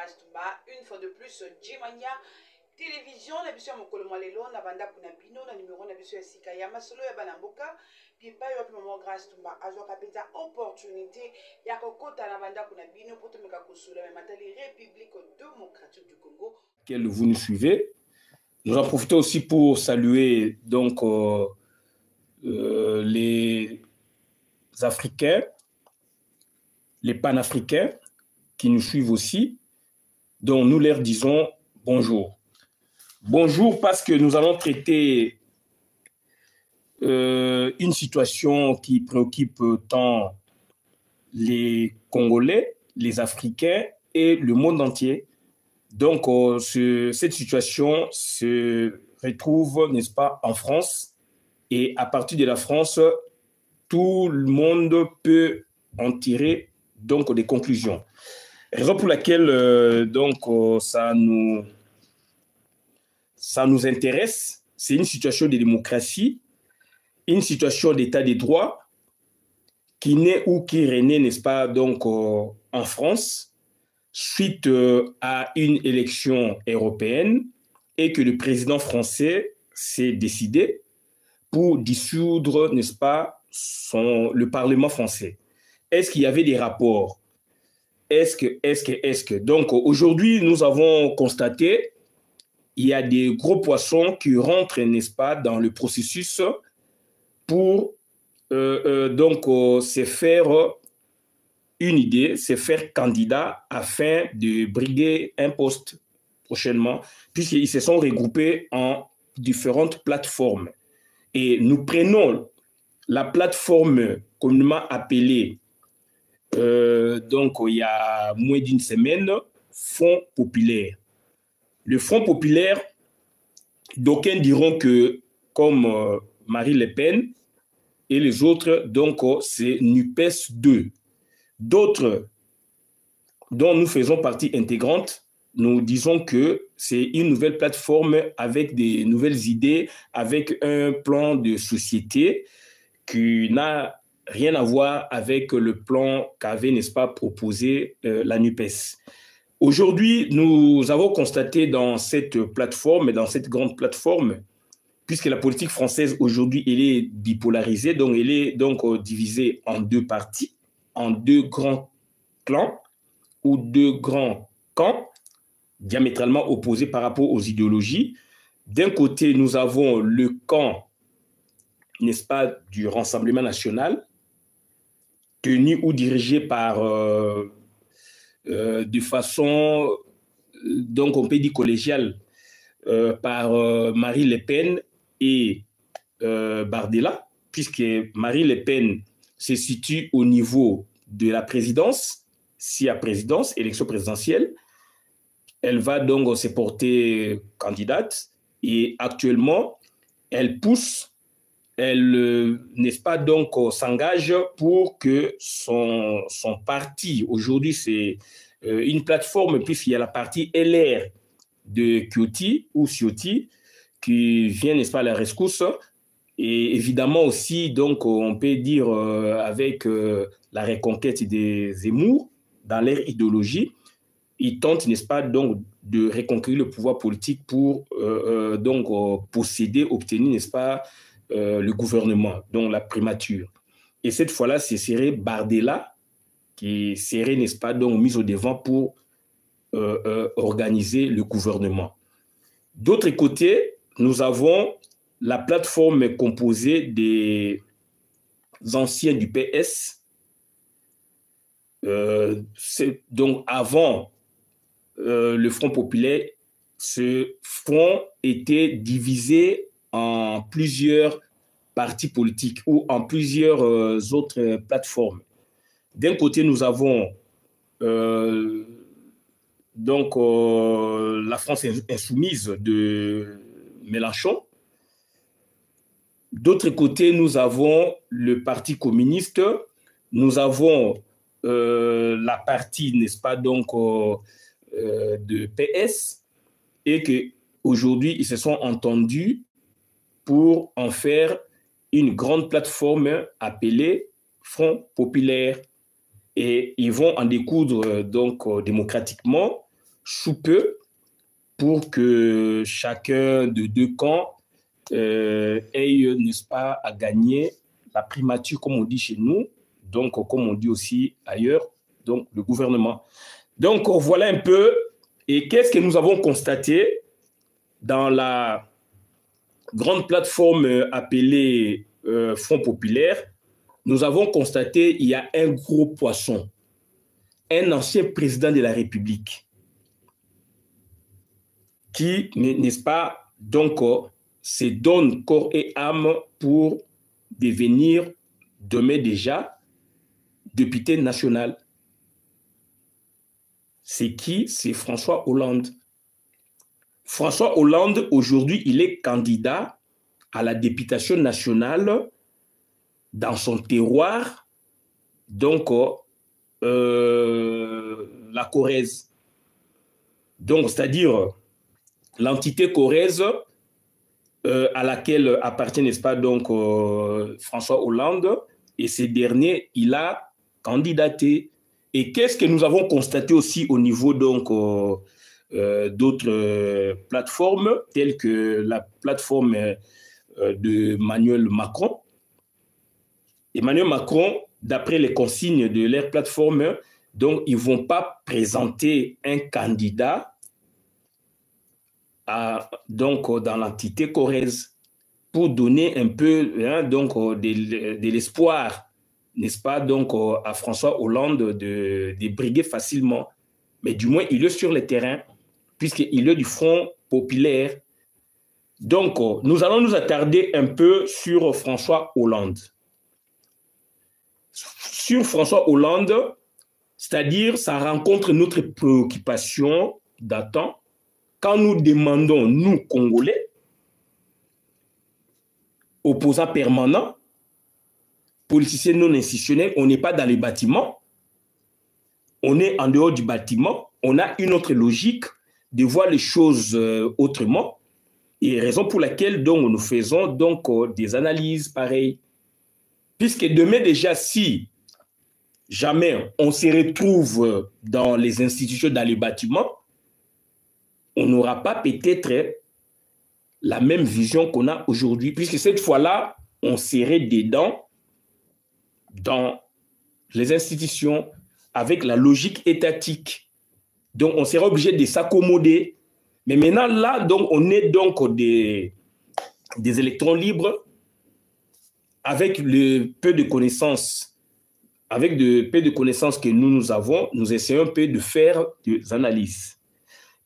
Grâce Toumba, une fois de plus, Jimania, télévision, la vision Mokolo Malelo, na banda Punabino, na numéro na vision Sikayama, solo ya Banamboka, puis pas eu maman Grâce Toumba, a joué capita opportunité, ya kokota na banda Punabino, pour te meka kusula, mais maintenant les Républiques démocratiques du Congo. Que vous nous suivez. Nous en profitons aussi pour saluer donc les Africains, les panafricains qui nous suivent aussi, dont nous leur disons bonjour. Bonjour parce que nous allons traiter une situation qui préoccupe tant les Congolais, les Africains et le monde entier. Donc, cette situation se retrouve, n'est-ce pas, en France. Et à partir de la France, tout le monde peut en tirer donc des conclusions. Raison pour laquelle ça nous intéresse, c'est une situation de démocratie, une situation d'état de droit qui naît ou qui renaît, n'est-ce pas, donc en France, suite à une élection européenne et que le président français s'est décidé pour dissoudre, n'est-ce pas, le Parlement français. Est-ce qu'il y avait des rapports? Est-ce que... Donc, aujourd'hui, nous avons constaté il y a des gros poissons qui rentrent, n'est-ce pas, dans le processus pour se faire une idée, se faire candidat afin de briguer un poste prochainement, puisqu'ils se sont regroupés en différentes plateformes. Et nous prenons la plateforme communément appelée, il y a moins d'une semaine, Front populaire. Le Front populaire, d'aucuns diront que, comme Marine Le Pen et les autres, donc c'est NUPES 2. D'autres, dont nous faisons partie intégrante, nous disons que c'est une nouvelle plateforme avec des nouvelles idées, avec un plan de société qui n'a rien à voir avec le plan qu'avait, n'est-ce pas, proposé la NUPES. Aujourd'hui, nous avons constaté dans cette plateforme, dans cette grande plateforme, puisque la politique française aujourd'hui, elle est bipolarisée, donc elle est donc divisée en deux parties, en deux grands clans ou deux grands camps, diamétralement opposés par rapport aux idéologies. D'un côté, nous avons le camp, n'est-ce pas, du Rassemblement national, tenu ou dirigé par, de façon, donc on peut dire collégiale, par Marine Le Pen et Bardella, puisque Marine Le Pen se situe au niveau de la présidence, si à présidence, élection présidentielle. Elle va donc se porter candidate et actuellement, elle pousse, elle, n'est-ce pas, donc s'engage pour que son parti, aujourd'hui c'est une plateforme, puisqu'il y a la partie LR de Kyoto ou Ciotti qui vient, n'est-ce pas, à la rescousse. Et évidemment aussi, donc, on peut dire avec la reconquête des Zemmour dans leur idéologie, ils tentent, n'est-ce pas, donc, de reconquérir le pouvoir politique pour posséder, obtenir, n'est-ce pas, le gouvernement, donc la primature. Et cette fois-là, ce serait Bardella qui serait, n'est-ce pas, donc mis au devant pour organiser le gouvernement. D'autre côté, nous avons la plateforme composée des anciens du PS. Donc, avant le Front populaire, ce front était divisé en plusieurs partis politiques ou en plusieurs autres plateformes. D'un côté, nous avons la France insoumise de Mélenchon. D'autre côté, nous avons le Parti communiste, nous avons la partie, n'est-ce pas, donc, de PS, et qu'aujourd'hui, ils se sont entendus pour en faire une grande plateforme appelée Front populaire. Et ils vont en découdre donc démocratiquement sous peu pour que chacun de deux camps ait, n'est-ce pas, à gagner la primature, comme on dit chez nous, donc comme on dit aussi ailleurs, donc le gouvernement. Donc voilà un peu, et qu'est-ce que nous avons constaté dans la grande plateforme appelée Front Populaire. Nous avons constaté qu'il y a un gros poisson, un ancien président de la République, qui, n'est-ce pas, donc, se donne corps et âme pour devenir, demain déjà, député national. C'est qui? C'est François Hollande. François Hollande, aujourd'hui, il est candidat à la députation nationale dans son terroir, donc la Corrèze. Donc, c'est-à-dire l'entité corrèze à laquelle appartient, n'est-ce pas, donc François Hollande, et ce dernier, il a candidaté. Et qu'est-ce que nous avons constaté aussi au niveau donc d'autres plateformes, telles que la plateforme de Emmanuel Macron. Emmanuel Macron, d'après les consignes de leur plateforme, donc ils ne vont pas présenter un candidat donc dans l'entité corrèze pour donner un peu donc de l'espoir, n'est-ce pas, donc à François Hollande de briguer facilement. Mais du moins, il est sur le terrain, puisqu'il est du Front populaire. Donc, nous allons nous attarder un peu sur François Hollande. Sur François Hollande, c'est-à-dire, ça rencontre notre préoccupation datant quand nous demandons, nous, Congolais, opposants permanents, politiciens non institutionnels, on n'est pas dans les bâtiments, on est en dehors du bâtiment, on a une autre logique de voir les choses autrement, et raison pour laquelle donc, nous faisons donc des analyses pareilles. Puisque demain déjà, si jamais on se retrouve dans les institutions, dans les bâtiments, on n'aura pas peut-être la même vision qu'on a aujourd'hui, puisque cette fois-là, on serait dedans dans les institutions avec la logique étatique. Donc, on sera obligé de s'accommoder. Mais maintenant, là, donc, on est donc des électrons libres avec le peu de connaissances, que nous avons, nous essayons un peu de faire des analyses.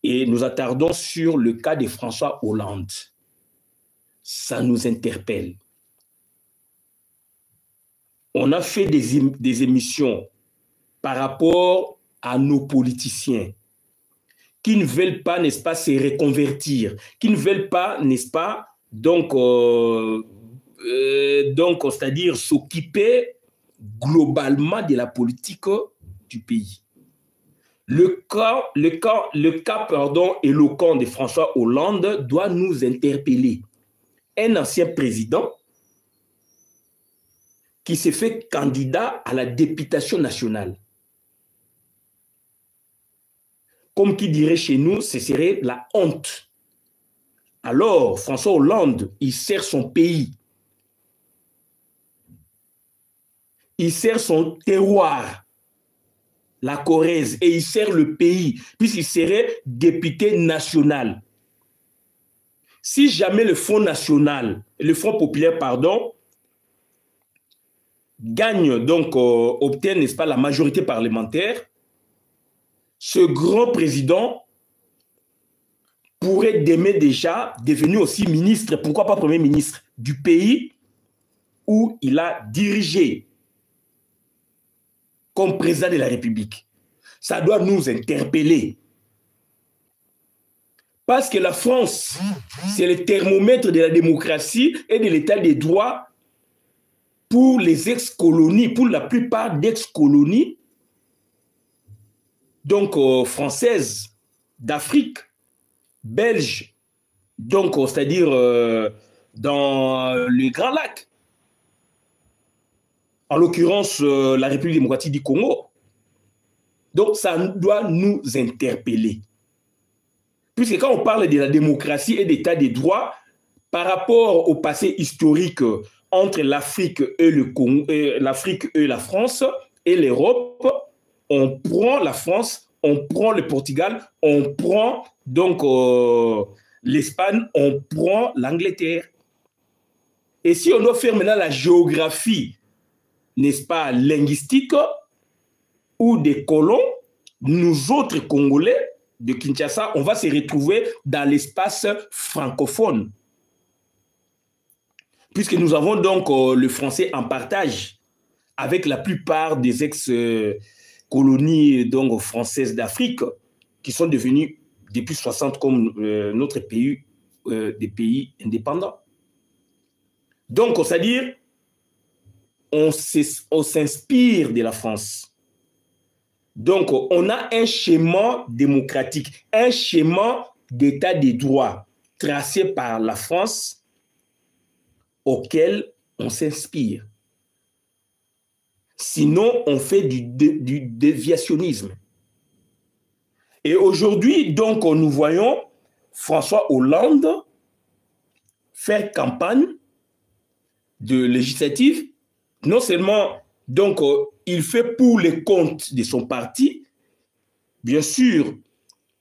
Et nous attardons sur le cas de François Hollande. Ça nous interpelle. On a fait des émissions par rapport à nos politiciens qui ne veulent pas, n'est-ce pas, se reconvertir, qui ne veulent pas, n'est-ce pas, donc c'est-à-dire s'occuper globalement de la politique du pays. Le cas éloquent de François Hollande doit nous interpeller. Un ancien président qui s'est fait candidat à la députation nationale. Comme qui dirait chez nous, ce serait la honte. Alors, François Hollande, il sert son pays. Il sert son terroir, la Corrèze, et il sert le pays, puisqu'il serait député national. Si jamais le Front national, le Front populaire, pardon, gagne, donc obtient, n'est-ce pas, la majorité parlementaire, ce grand président pourrait demain déjà devenir aussi ministre, pourquoi pas premier ministre, du pays où il a dirigé comme président de la République. Ça doit nous interpeller. Parce que la France, c'est le thermomètre de la démocratie et de l'état des droits pour les ex-colonies, pour la plupart d'ex-colonies, donc françaises, d'Afrique, belges, donc c'est-à-dire dans le Grand Lac. En l'occurrence, la République démocratique du Congo. Donc, ça doit nous interpeller. Puisque quand on parle de la démocratie et d'état des droits, par rapport au passé historique entre l'Afrique et le Congo, l'Afrique et la France et l'Europe, on prend la France, on prend le Portugal, on prend donc l'Espagne, on prend l'Angleterre. Et si on doit faire maintenant la géographie, n'est-ce pas, linguistique, ou des colons, nous autres Congolais de Kinshasa, on va se retrouver dans l'espace francophone. Puisque nous avons donc le français en partage avec la plupart des ex-colonies donc françaises d'Afrique qui sont devenues depuis 60 comme notre pays, des pays indépendants. Donc, c'est-à-dire, on s'inspire de la France. Donc, on a un schéma démocratique, un schéma d'état des droits tracé par la France auquel on s'inspire. Sinon, on fait du déviationnisme. Et aujourd'hui, donc, nous voyons François Hollande faire campagne de législative. Non seulement, donc, il fait pour les comptes de son parti, bien sûr,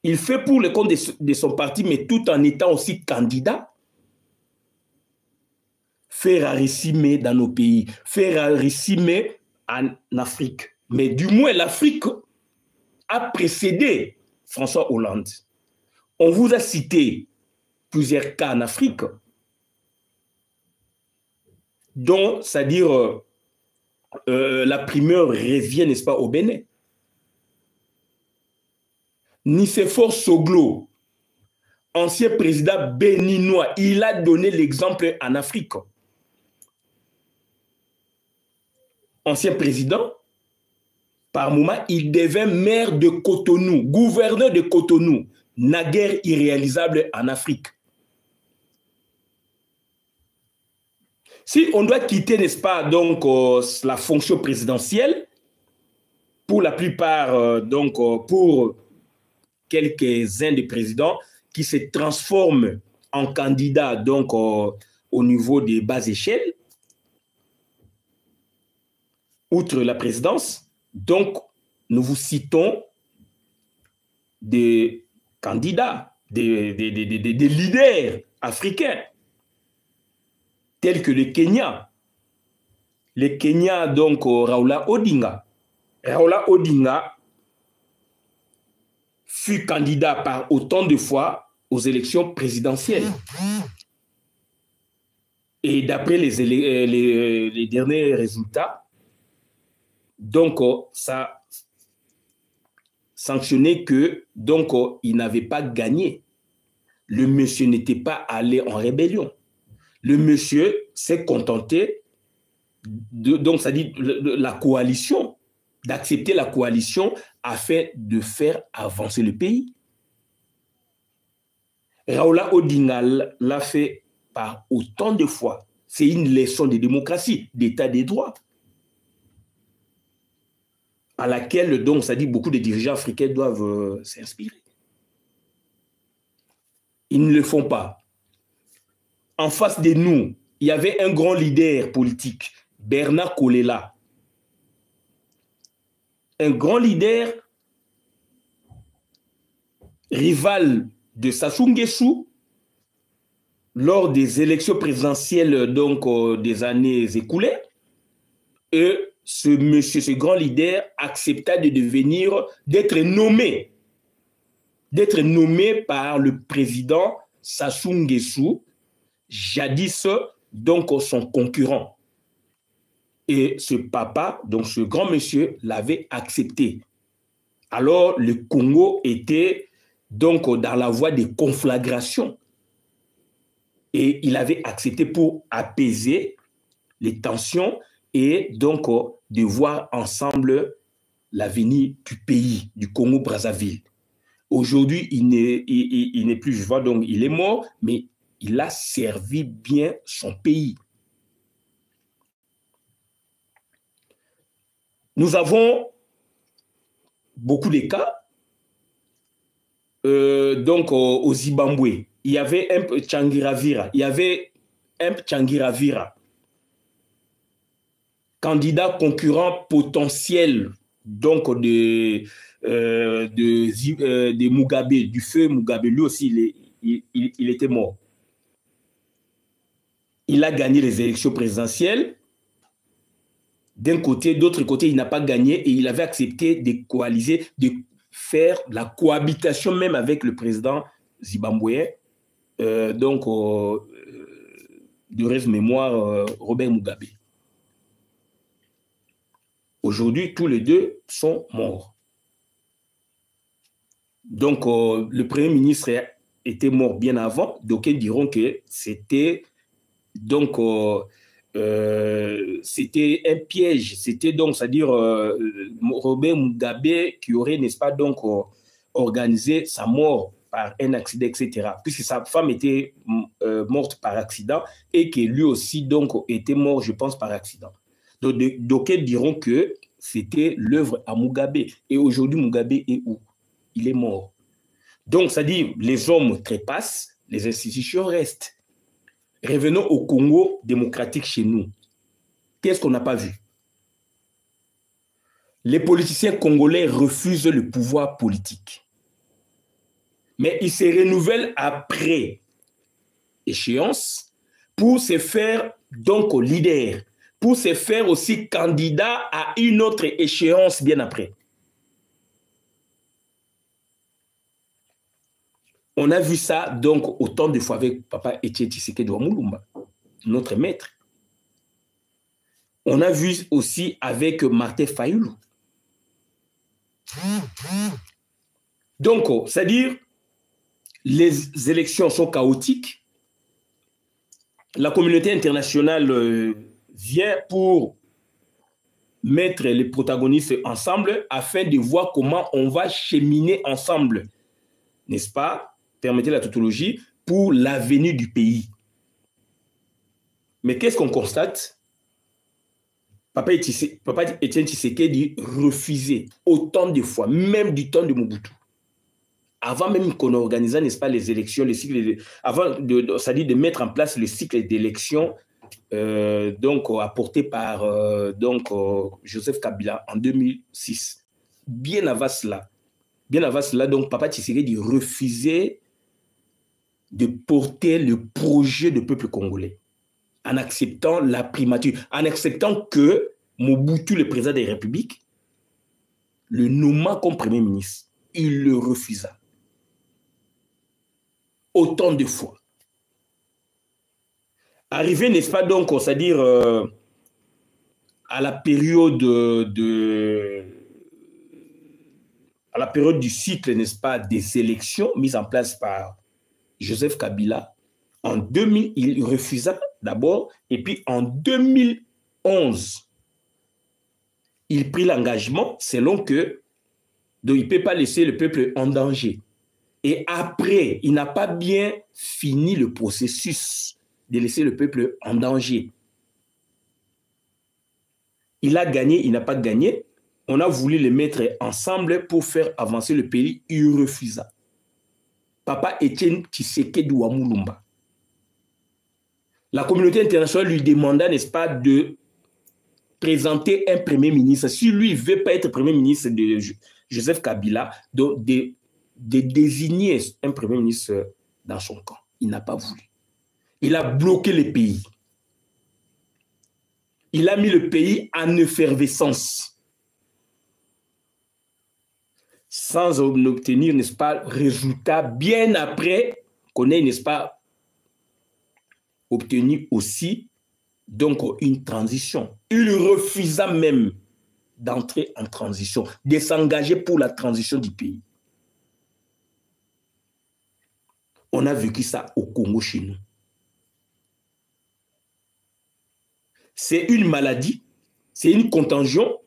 il fait pour les comptes de son parti, mais tout en étant aussi candidat. Fait rarissime dans nos pays, fait rarissime en Afrique. Mais du moins, l'Afrique a précédé François Hollande. On vous a cité plusieurs cas en Afrique, dont, c'est-à-dire, la primeur revient, n'est-ce pas, au Bénin. Nicéphore Soglo, ancien président béninois, il a donné l'exemple en Afrique. Ancien président, par moment, il devint maire de Cotonou, gouverneur de Cotonou, naguère irréalisable en Afrique. Si on doit quitter, n'est-ce pas, donc, la fonction présidentielle, pour la plupart, donc, pour quelques-uns des présidents qui se transforment en candidats, donc, au niveau des bas échelles, outre la présidence, donc, nous vous citons des candidats, des leaders africains, tels que le Kenya. Le Kenya, donc, Raila Odinga. Raila Odinga fut candidat par autant de fois aux élections présidentielles. Et d'après les derniers résultats, donc, ça sanctionnait que, donc, il n'avait pas gagné. Le monsieur n'était pas allé en rébellion. Le monsieur s'est contenté donc, ça dit la coalition, d'accepter la coalition afin de faire avancer le pays. Raila Odinga l'a fait par autant de fois. C'est une leçon de démocratie, d'état des droits, à laquelle, donc, ça dit beaucoup de dirigeants africains doivent s'inspirer. Ils ne le font pas. En face de nous, il y avait un grand leader politique, Bernard Kolela. Un grand leader, rival de Sassou Nguesso, lors des élections présidentielles donc, des années écoulées. Et ce monsieur, ce grand leader, accepta de devenir, d'être nommé par le président Sassou Nguesso, jadis donc son concurrent. Et ce papa, donc ce grand monsieur, l'avait accepté. Alors le Congo était donc dans la voie des conflagrations. Et il avait accepté pour apaiser les tensions et donc de voir ensemble l'avenir du pays, du Congo-Brazzaville. Aujourd'hui, il n'est plus vivant, donc il est mort, mais il a servi bien son pays. Nous avons beaucoup de cas. donc au Zimbabwe, il y avait un Tsangiravira, candidat concurrent potentiel donc de Mugabe, du feu Mugabe. Lui aussi, il était mort. Il a gagné les élections présidentielles. D'un côté, d'autre côté, il n'a pas gagné et il avait accepté de coaliser, de faire la cohabitation même avec le président zimbabwéen, de rêve mémoire, Robert Mugabe. Aujourd'hui, tous les deux sont morts. Donc, le Premier ministre était mort bien avant. D'aucuns diront que c'était donc c'était un piège. C'était donc, c'est-à-dire Robert Mugabe qui aurait, n'est-ce pas, donc organisé sa mort par un accident, etc. Puisque sa femme était morte par accident et que lui aussi donc était mort, je pense, par accident. Donc, d'aucuns diront que c'était l'œuvre à Mugabe. Et aujourd'hui, Mugabe est où? Il est mort. Donc, c'est-à-dire, les hommes trépassent, les institutions restent. Revenons au Congo démocratique chez nous. Qu'est-ce qu'on n'a pas vu? Les politiciens congolais refusent le pouvoir politique. Mais ils se renouvellent après échéance pour se faire donc leader, pour se faire aussi candidat à une autre échéance bien après. On a vu ça donc autant de fois avec Papa Etienne Tshisekedi Wamulumba, notre maître. On a vu aussi avec Martin Fayulu. Donc, c'est-à-dire, les élections sont chaotiques. La communauté internationale vient pour mettre les protagonistes ensemble afin de voir comment on va cheminer ensemble, n'est-ce pas? Permettez la tautologie, pour l'avenir du pays. Mais qu'est-ce qu'on constate? Papa Etienne Tshisekedi refusait autant de fois, même du temps de Mobutu. Avant même qu'on organise, n'est-ce pas, les élections, les cycles, c'est-à-dire de mettre en place le cycle d'élections donc apporté par Joseph Kabila en 2006. Bien avant cela, donc Papa Tshisekedi refusait de porter le projet du peuple congolais en acceptant la primature, en acceptant que Mobutu, le président de la République, le nomma comme Premier ministre. Il le refusa. Autant de fois. Arrivé, n'est-ce pas, donc, c'est-à-dire à la période à la période du cycle, n'est-ce pas, des élections mises en place par Joseph Kabila, en 2000, il refusa d'abord, et puis en 2011, il prit l'engagement selon que donc il ne peut pas laisser le peuple en danger. Et après, il n'a pas bien fini le processus de laisser le peuple en danger. Il a gagné, il n'a pas gagné. On a voulu les mettre ensemble pour faire avancer le pays. Il refusa. Papa Etienne Tshisekedi Wamulumba. La communauté internationale lui demanda, n'est-ce pas, de présenter un premier ministre. Si lui ne veut pas être premier ministre de Joseph Kabila, donc de désigner un premier ministre dans son camp. Il n'a pas voulu. Il a bloqué le pays. Il a mis le pays en effervescence. Sans obtenir, n'est-ce pas, résultat, bien après qu'on ait, n'est-ce pas, obtenu aussi donc une transition. Il refusa même d'entrer en transition, de s'engager pour la transition du pays. On a vécu ça au Congo chez nous. C'est une maladie, c'est une contagion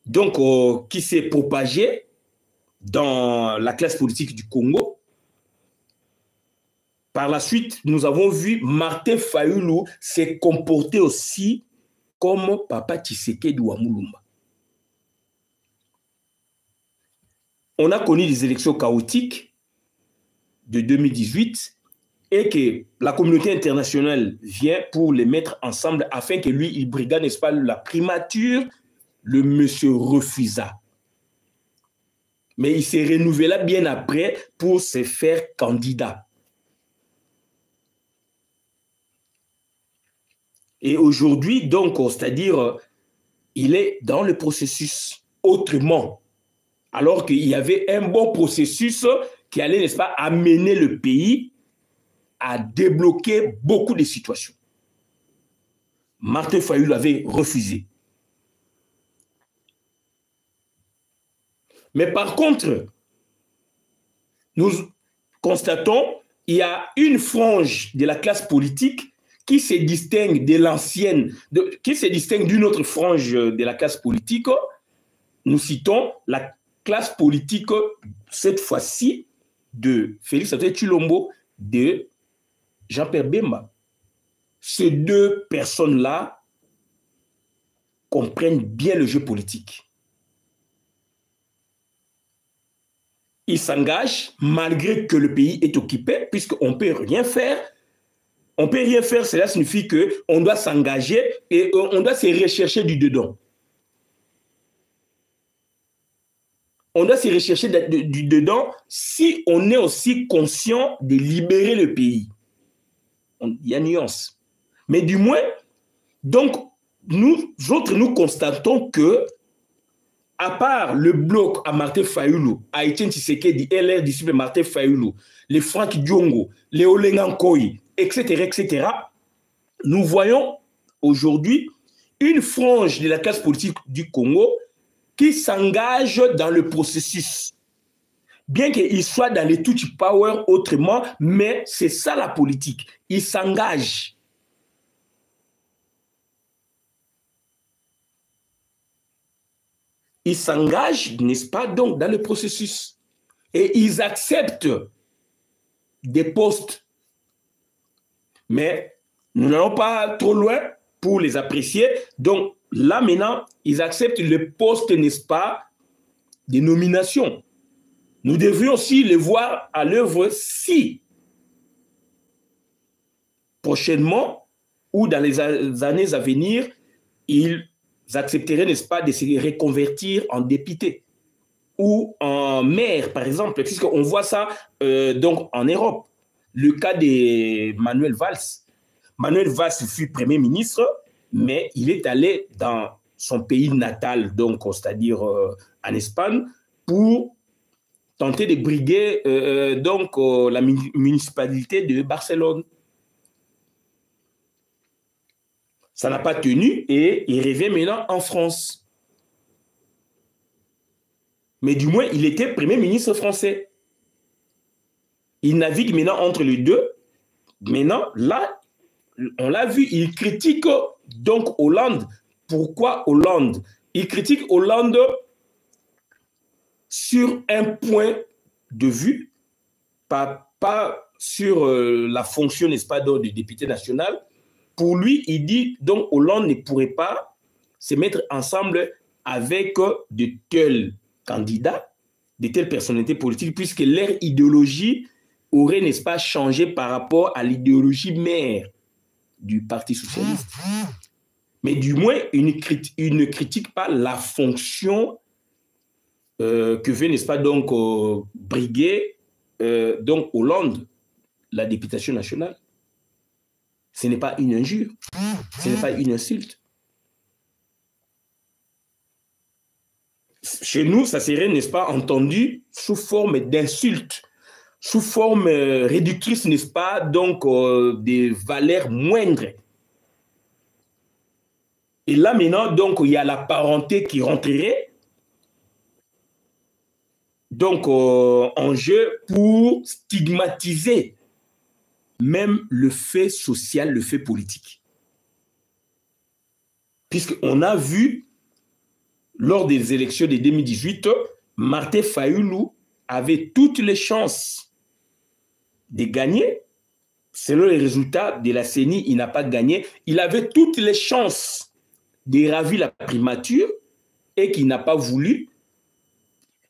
donc qui s'est propagée dans la classe politique du Congo. Par la suite, nous avons vu Martin Fayulu se comporter aussi comme Papa Tshisekedi Wamulumba. on a connu des élections chaotiques de 2018 et que la communauté internationale vient pour les mettre ensemble afin que lui, il brigade, n'est-ce pas, la primature, le monsieur refusa. Mais il s'est renouvelé bien après pour se faire candidat. Et aujourd'hui, donc, c'est-à-dire, il est dans le processus autrement. Alors qu'il y avait un bon processus qui allait, n'est-ce pas, amener le pays à débloquer beaucoup de situations. Martin Fayulu avait refusé. Mais par contre, nous constatons qu'il y a une frange de la classe politique qui se distingue de l'ancienne, qui se distingue d'une autre frange de la classe politique. Nous citons la classe politique, cette fois-ci, de Félix Antoine Tshilombo, de Jean-Pierre Bemba. Ces deux personnes-là comprennent bien le jeu politique. Ils s'engagent malgré que le pays est occupé, puisqu'on ne peut rien faire. On ne peut rien faire, cela signifie qu'on doit s'engager et on doit se rechercher du dedans. On doit se rechercher du dedans si on est aussi conscient de libérer le pays. Il y a une nuance. Mais du moins, donc, nous autres, nous constatons que, à part le bloc à Martin Fayulu, à Etienne Tshisekedi, LR disciple Martin Fayulu, les Franck Diongo, les Olengankoy, etc., nous voyons aujourd'hui une frange de la classe politique du Congo qui s'engage dans le processus. Bien qu'il soit dans les Tutsi Power autrement, mais c'est ça la politique. Il s'engage. Ils s'engagent, n'est-ce pas, donc, dans le processus. Et ils acceptent des postes. Mais nous n'allons pas trop loin pour les apprécier. Donc, là, maintenant, ils acceptent le poste, n'est-ce pas, des nominations. Nous devrions aussi les voir à l'œuvre si, prochainement, ou dans les années à venir, ils accepteraient, n'est-ce pas, de se reconvertir en député ou en maire, par exemple, puisqu'on voit ça donc en Europe. Le cas de Manuel Valls. Manuel Valls fut Premier ministre, mais il est allé dans son pays natal, donc, c'est-à-dire en Espagne, pour tenter de briguer donc, la municipalité de Barcelone. Ça n'a pas tenu et il revient maintenant en France. Mais du moins, il était Premier ministre français. Il navigue maintenant entre les deux. Maintenant, là, on l'a vu, il critique donc Hollande. Pourquoi Hollande? Il critique Hollande sur un point de vue, pas sur la fonction, n'est-ce pas, de député national. Pour lui, il dit donc Hollande ne pourrait pas se mettre ensemble avec de tels candidats, de telles personnalités politiques, puisque leur idéologie aurait, n'est-ce pas, changé par rapport à l'idéologie mère du Parti socialiste. Mais du moins, il ne critique pas la fonction que veut, n'est-ce pas, donc briguer donc Hollande, la députation nationale. Ce n'est pas une injure, ce n'est pas une insulte. Chez nous, ça serait, n'est-ce pas, entendu sous forme d'insulte, sous forme réductrice, n'est-ce pas, donc des valeurs moindres. Et là, maintenant, donc, il y a la parenté qui rentrerait donc en jeu pour stigmatiser même le fait social, le fait politique. Puisqu'on a vu, lors des élections de 2018, Martin Fayulu avait toutes les chances de gagner. Selon les résultats de la CENI, il n'a pas gagné. Il avait toutes les chances de ravir la primature et qu'il n'a pas voulu.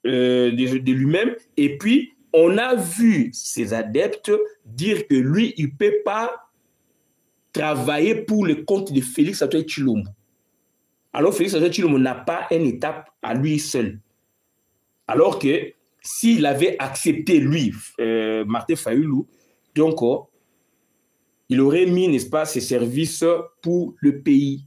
de lui-même. Et puis, on a vu ses adeptes dire que lui, il ne peut pas travailler pour le compte de Félix Antoine Tshilombo. Alors, Félix Antoine Tshilombo n'a pas une étape à lui seul. Alors que s'il avait accepté, lui, Martin Fayulu, donc, il aurait mis, n'est-ce pas, ses services pour le pays.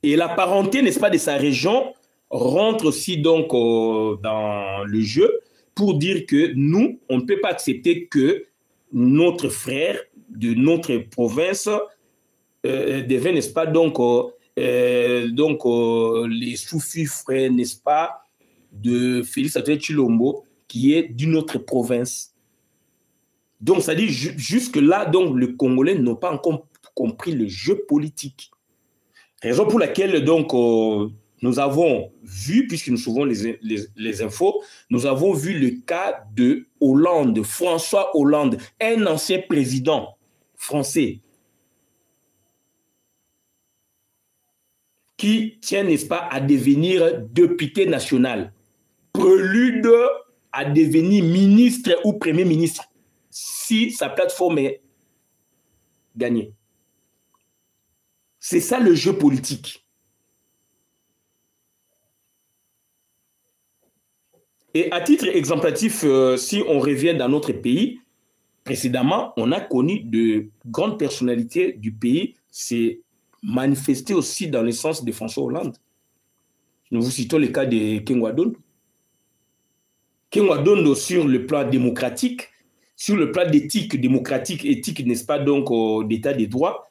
Et la parenté, n'est-ce pas, de sa région rentre aussi donc dans le jeu pour dire que nous, on ne peut pas accepter que notre frère de notre province devienne, n'est-ce pas, donc les sous-fifres, n'est-ce pas, de Félix Antoine Tshilombo, qui est d'une autre province. Donc, ça dit, jusque-là, donc, les Congolais n'ont pas encore compris le jeu politique. Raison pour laquelle, donc, nous avons vu, puisque nous suivons les infos, nous avons vu le cas de Hollande, François Hollande, un ancien président français, qui tient, n'est-ce pas, à devenir député national, prélude à devenir ministre ou premier ministre, si sa plateforme est gagnée. C'est ça le jeu politique. Et à titre exemplatif, si on revient dans notre pays, précédemment, on a connu de grandes personnalités du pays, c'est manifesté aussi dans le sens de François Hollande. Nous vous citons le cas de Ken Wadondo. Ken Wadondo, sur le plan démocratique, sur le plan d'éthique démocratique, éthique, n'est-ce pas, donc d'état des droits,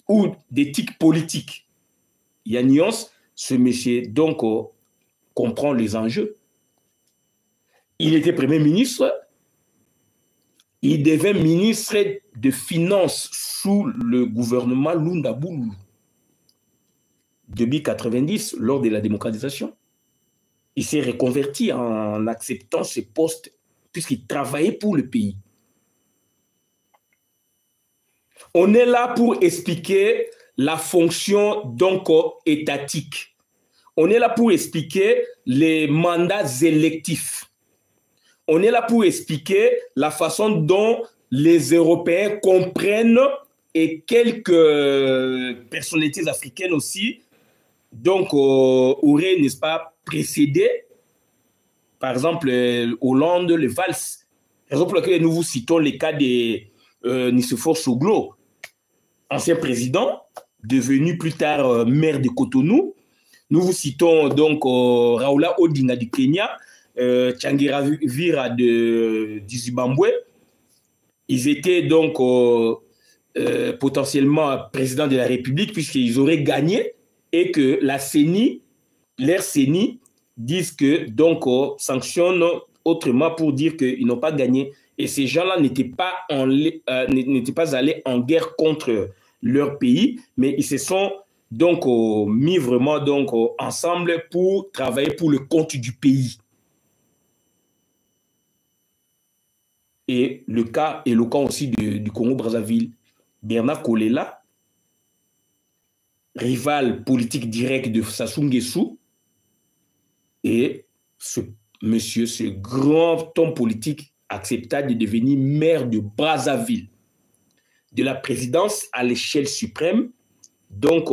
ou d'éthique politique. Il y a nuance, ce monsieur, donc, comprend les enjeux. Il était Premier ministre, il devint ministre de Finances sous le gouvernement Lunda Boulou, depuis 90, lors de la démocratisation. Il s'est reconverti en acceptant ce poste, puisqu'il travaillait pour le pays. On est là pour expliquer la fonction donc étatique. On est là pour expliquer les mandats électifs. On est là pour expliquer la façon dont les Européens comprennent et quelques personnalités africaines aussi donc auraient, n'est-ce pas, précédé, par exemple, Hollande, le Valls. Raison pour laquelle nous vous citons les cas de Nicéphore Soglo, ancien président, devenu plus tard maire de Cotonou. Nous vous citons donc Raoula Odinga du Kenya, Tsvangiravira du Zimbabwe. Ils étaient donc potentiellement président de la République puisqu'ils auraient gagné et que la CENI, leur CENI, disent que donc sanctionne autrement pour dire qu'ils n'ont pas gagné. Et ces gens-là n'étaient pas allés en guerre contre leur pays, mais ils se sont donc mis vraiment donc ensemble pour travailler pour le compte du pays. Et le cas éloquent aussi du Congo-Brazzaville, Bernard Kolela, rival politique direct de Sassou Nguesso, et ce monsieur, ce grand homme politique, accepta de devenir maire de Brazzaville, de la présidence à l'échelle suprême. Donc,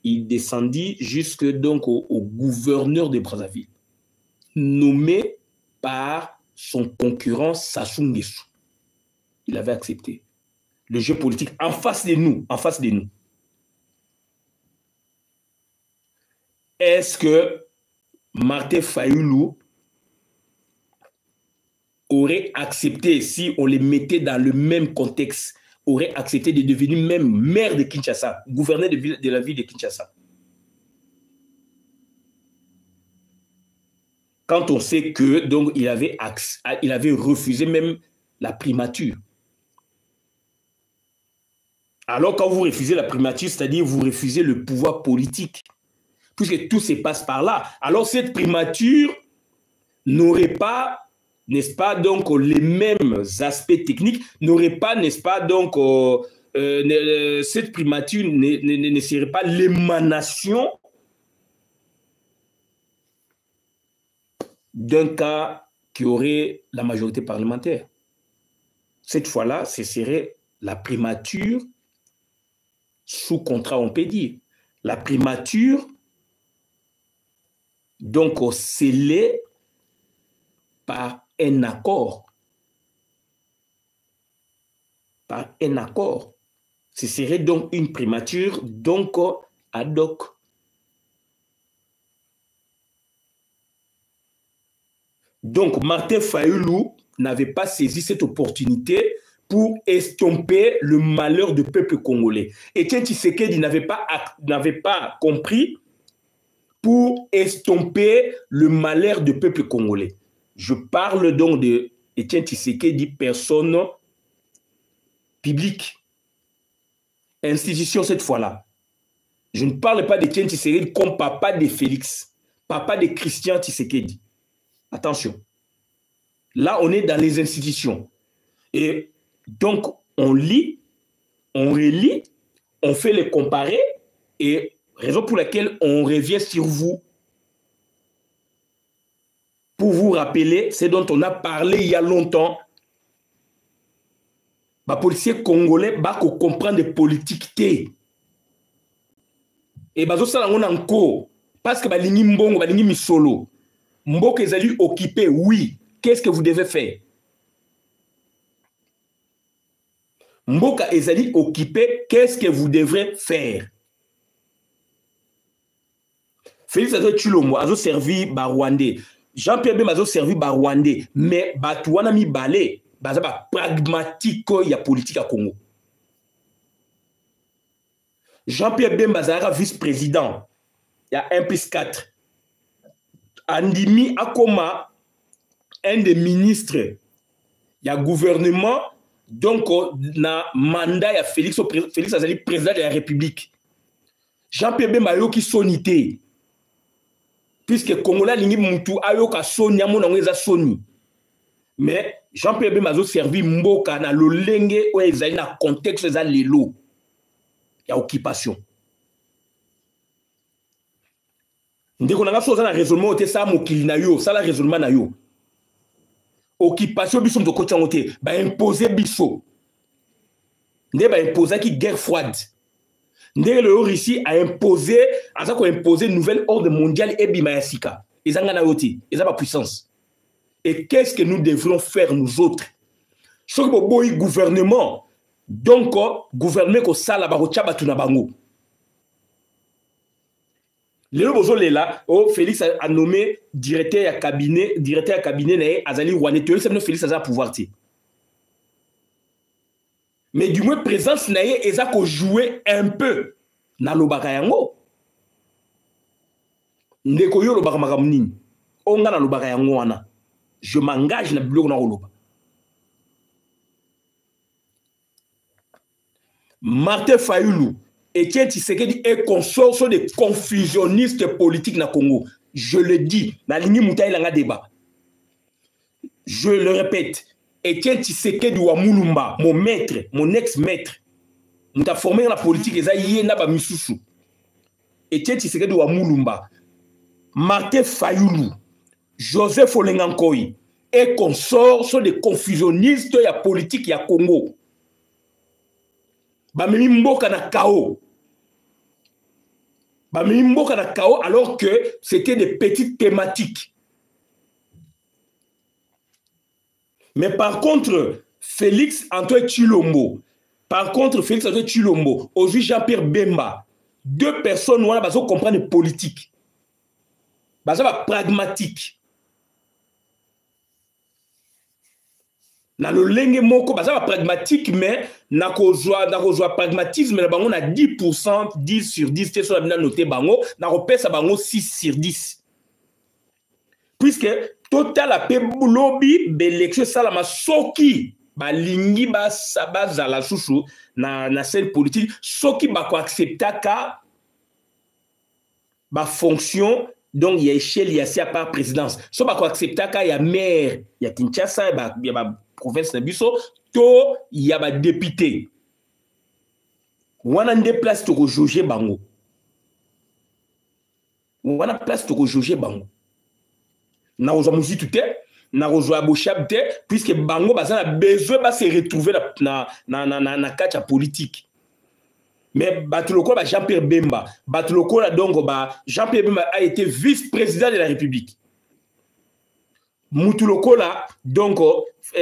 il descendit jusque donc au gouverneur de Brazzaville, nommé par son concurrent Sassou Nguesso. Il avait accepté le jeu politique en face de nous, en face de nous. Est-ce que Martin Fayulu aurait accepté, si on les mettait dans le même contexte, aurait accepté de devenir même maire de Kinshasa, gouverneur de la ville de Kinshasa? Quand on sait que donc il avait refusé même la primature. Alors quand vous refusez la primature, c'est-à-dire vous refusez le pouvoir politique, puisque tout se passe par là. Alors cette primature n'aurait pas, n'est-ce pas, donc les mêmes aspects techniques, n'aurait pas, n'est-ce pas, donc cette primature ne serait pas l'émanation d'un cas qui aurait la majorité parlementaire. Cette fois-là, ce serait la primature sous contrat, on peut dire. La primature, donc scellée par un accord. Par un accord. Ce serait donc une primature, donc ad hoc. Donc, Martin Fayoulou n'avait pas saisi cette opportunité pour estomper le malheur du peuple congolais. Etienne Tshisekedi n'avait pas compris pour estomper le malheur du peuple congolais. Je parle donc de Etienne Tshisekedi, personne publique, institution cette fois-là. Je ne parle pas d'Etienne Tshisekedi comme papa de Félix, papa de Christian Tshisekedi. Attention. Là, on est dans les institutions. Et donc, on lit, on relit, on fait les comparer, et raison pour laquelle on revient sur vous, pour vous rappeler ce dont on a parlé il y a longtemps. Les policiers congolais vont comprendre des politiques. Et ils vont encore, parce que les mbongo, les misolo, mboko ezali occupé, oui. Qu'est-ce que vous devez faire? Mboka ezali occupé, qu'est-ce que vous devrez faire? Félix Antoine Tshilombo a servi par Rwandais. Jean-Pierre Bemba a servi par Rwandais. Mais Batouana mi balé, bazaba pragmatique ya politique à Congo. Jean-Pierre Bemba a vice-président. Il y a 1+4. Andimi Akoma, un des ministres, il y a gouvernement, donc na mandat, il y a Félix Azali, président de la République. Jean-Pierre Bemba yoki sonité. Puisque Congolais lingi mutu ayoka soni amona ngeza soni. Mais Jean-Pierre Bemba a servi mboka na lolenge o ezali na contexte za lelo. Ya occupation. Ndeko nanga so za na raisonnement ote sa mokili na yo, ça la raisonnement na yo. Occupation biso mtoko tsango te, ba imposer biso. Nde ba imposer ki guerre froide. Nde le Russie a imposé, a ça qu'on imposé une nouvelle ordre mondiale et bimayasika. Ils ont gagné, ils ont pas puissance. Et qu'est-ce que nous devrions faire nous autres? Ce que le gouvernement, donc gouverner ko sala ba ko tchaba tuna bango. Le bozole là, Félix a nommé directeur à cabinet na Azali Rwandais. Tu sais Félix a pouvoir ti. Mais du moins présence naie eza ko jouer un peu na lobaka yango. Ndeko yo lobaka makambo nini? Onga na lobaka yango wana. Je m'engage na biloko na loba. Martin Fayoulou, Etienne Tshisekedi est consortium de confusionnistes politiques na Congo. Je le dis, na ligne mutaï langa débat. Je le répète. Etienne Tshisekedi wa Mulumba, mon maître, mon ex-maître, nous avons formé dans la politique et ça y est, n'a pas mis sous. Etienne Tshisekedi wa Mulumba, Martin Fayoulou, Joseph Olengankoy et consorts sont des confusionnistes de la politique ya Congo. Bamemi mboka na KO. Bamemi mboka na KO alors que c'était des petites thématiques. Mais par contre, Félix Antoine Tshilombo, aujourd'hui Jean-Pierre Bemba, deux personnes voilà, ils comprennent la politique. Ils sont pragmatiques. Dans le lenge moko, ils sont pragmatiques, mais na kozwa pragmatisme, on a 10%, 10 sur 10, c'est sur la noté bango, na repèse bango 6 sur 10. Puisque total a lobby l'élection salama soki balingi ba sabaza la susu na scène politique soki ba ko accepta ka ba fonction donc il y a échelle il y a si à part présidence so ba ko accepta ka ya maire ya Kinshasa ya ba province na biso to ya ba député wana nde place to ko juger bango wana place to ko juger bango. na rejoint Mouzitou te, na rejoint Bochab te, puisque Bango a besoin de se retrouver na catch politique. Mais Batuloko, Jean-Pierre Bemba, Batuloko, donc Jean-Pierre Bemba a été vice-président de la République. Moutuloko là, donc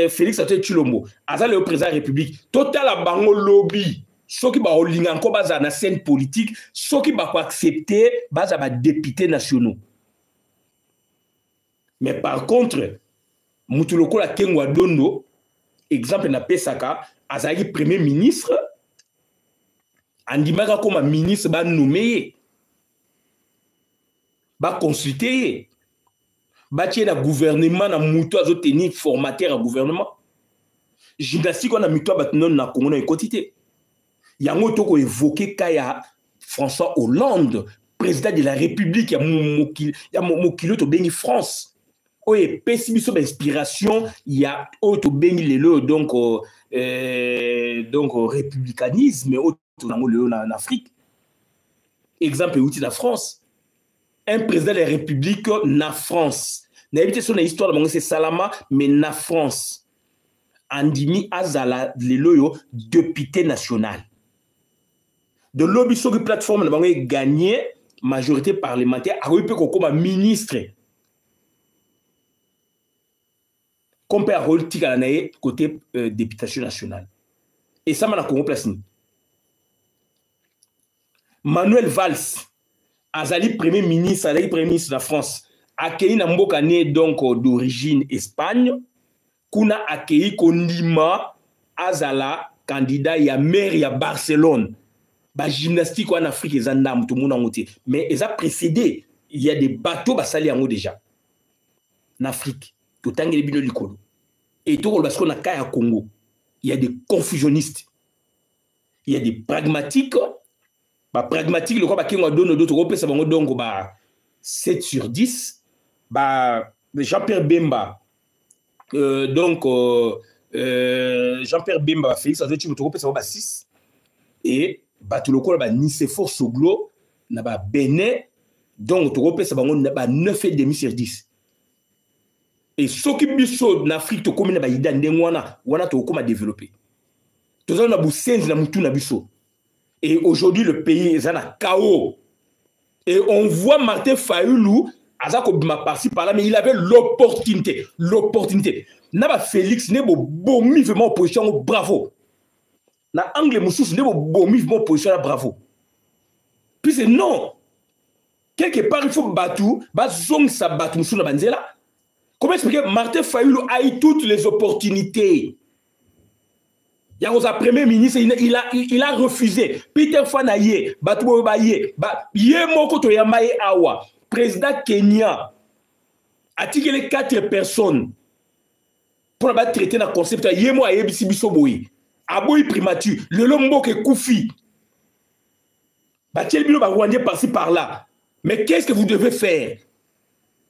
Félix Antoine Tshilombo, Azal le président de la République, total à Bango lobby, ceux qui ont encore dans la scène politique, ceux qui ont accepté les députés nationaux. Mais par contre, Moutuloko la Kengwa Dondo, exemple na Pesaka, Azali premier ministre, Andimaka comme ministre ba nommé, ba consulté. Bâtir le gouvernement na muto azo tenir formateur au gouvernement. Gymnastique on a muto batnon na Congo na quantité. Yango toko évoqué kaya François Hollande, président de la République, ya mokilo to bengi France. Oye pessimisme d'inspiration, il y a auto bengi lelo donc républicanisme auto en Afrique. Exemple outil la France. Un président de la République na France. N'habite sur l'histoire de c'est Salama, mais na France. Andimi Azala Leloyo, député national. De lobby sur la plateforme, nous avons gagné majorité parlementaire, a eu comme ministre. Comme père politique à l'année côté députation nationale. Et ça m'a Congo place. Manuel Valls. Azali premier ministre de la France, accueilli na mboka né donc d'origine Espagne, kuna accueilli Kondima Azala candidat ya maire ya Barcelone. Ba gymnastique en Afrique et zandam tout le monde en côté. Mais ils a précédé, il y a des bateaux basali en déjà. En Afrique, tout temps les bino likolo. Et tout parce qu'on a kaya Congo, il y a des confusionnistes. Il y a des pragmatiques. Bah, pragmatique, le quoi, qui m'a donné d'autres groupes, ça va donc 7 sur 10. Bah, Jean-Pierre Bemba, Jean-Pierre Bemba, Félix, ça va 6. Et bah, tout le coup, Nicéphore Soglo, na ba Bénin, donc tout le ça va 9,5 sur 10. Et ce qui est en Afrique, tout comme il y a des wana tout comme développé. Tout ça, on a boussenzi na mutu na biso. Et aujourd'hui, le pays est en chaos. Et on voit Martin Fayoulou, Azako Bima par-ci par-là, mais il avait l'opportunité. L'opportunité. N'a Félix, n'est pas bon mouvement opposition, bravo. Na Angle Moussous, n'est pas bon mouvement opposition, bravo. Puis c'est non. Quelque part, il faut battre, zong sa battre Moussou na banzela. Comment expliquer Martin Fayoulou a eu toutes les opportunités? Il y a un premier ministre, il a refusé. Peter Fanaye, Batoubo Baye, Yemoko Toyamaye Awa, président Kenya, a tiré les 4 personnes pour traiter le concept. Yemo a Yebisi Bisoboyi, Aboyi Primature, le Lombo ke Koufi. Batiel Bilo Rwandais par-ci par-là. Mais qu'est-ce que vous devez faire?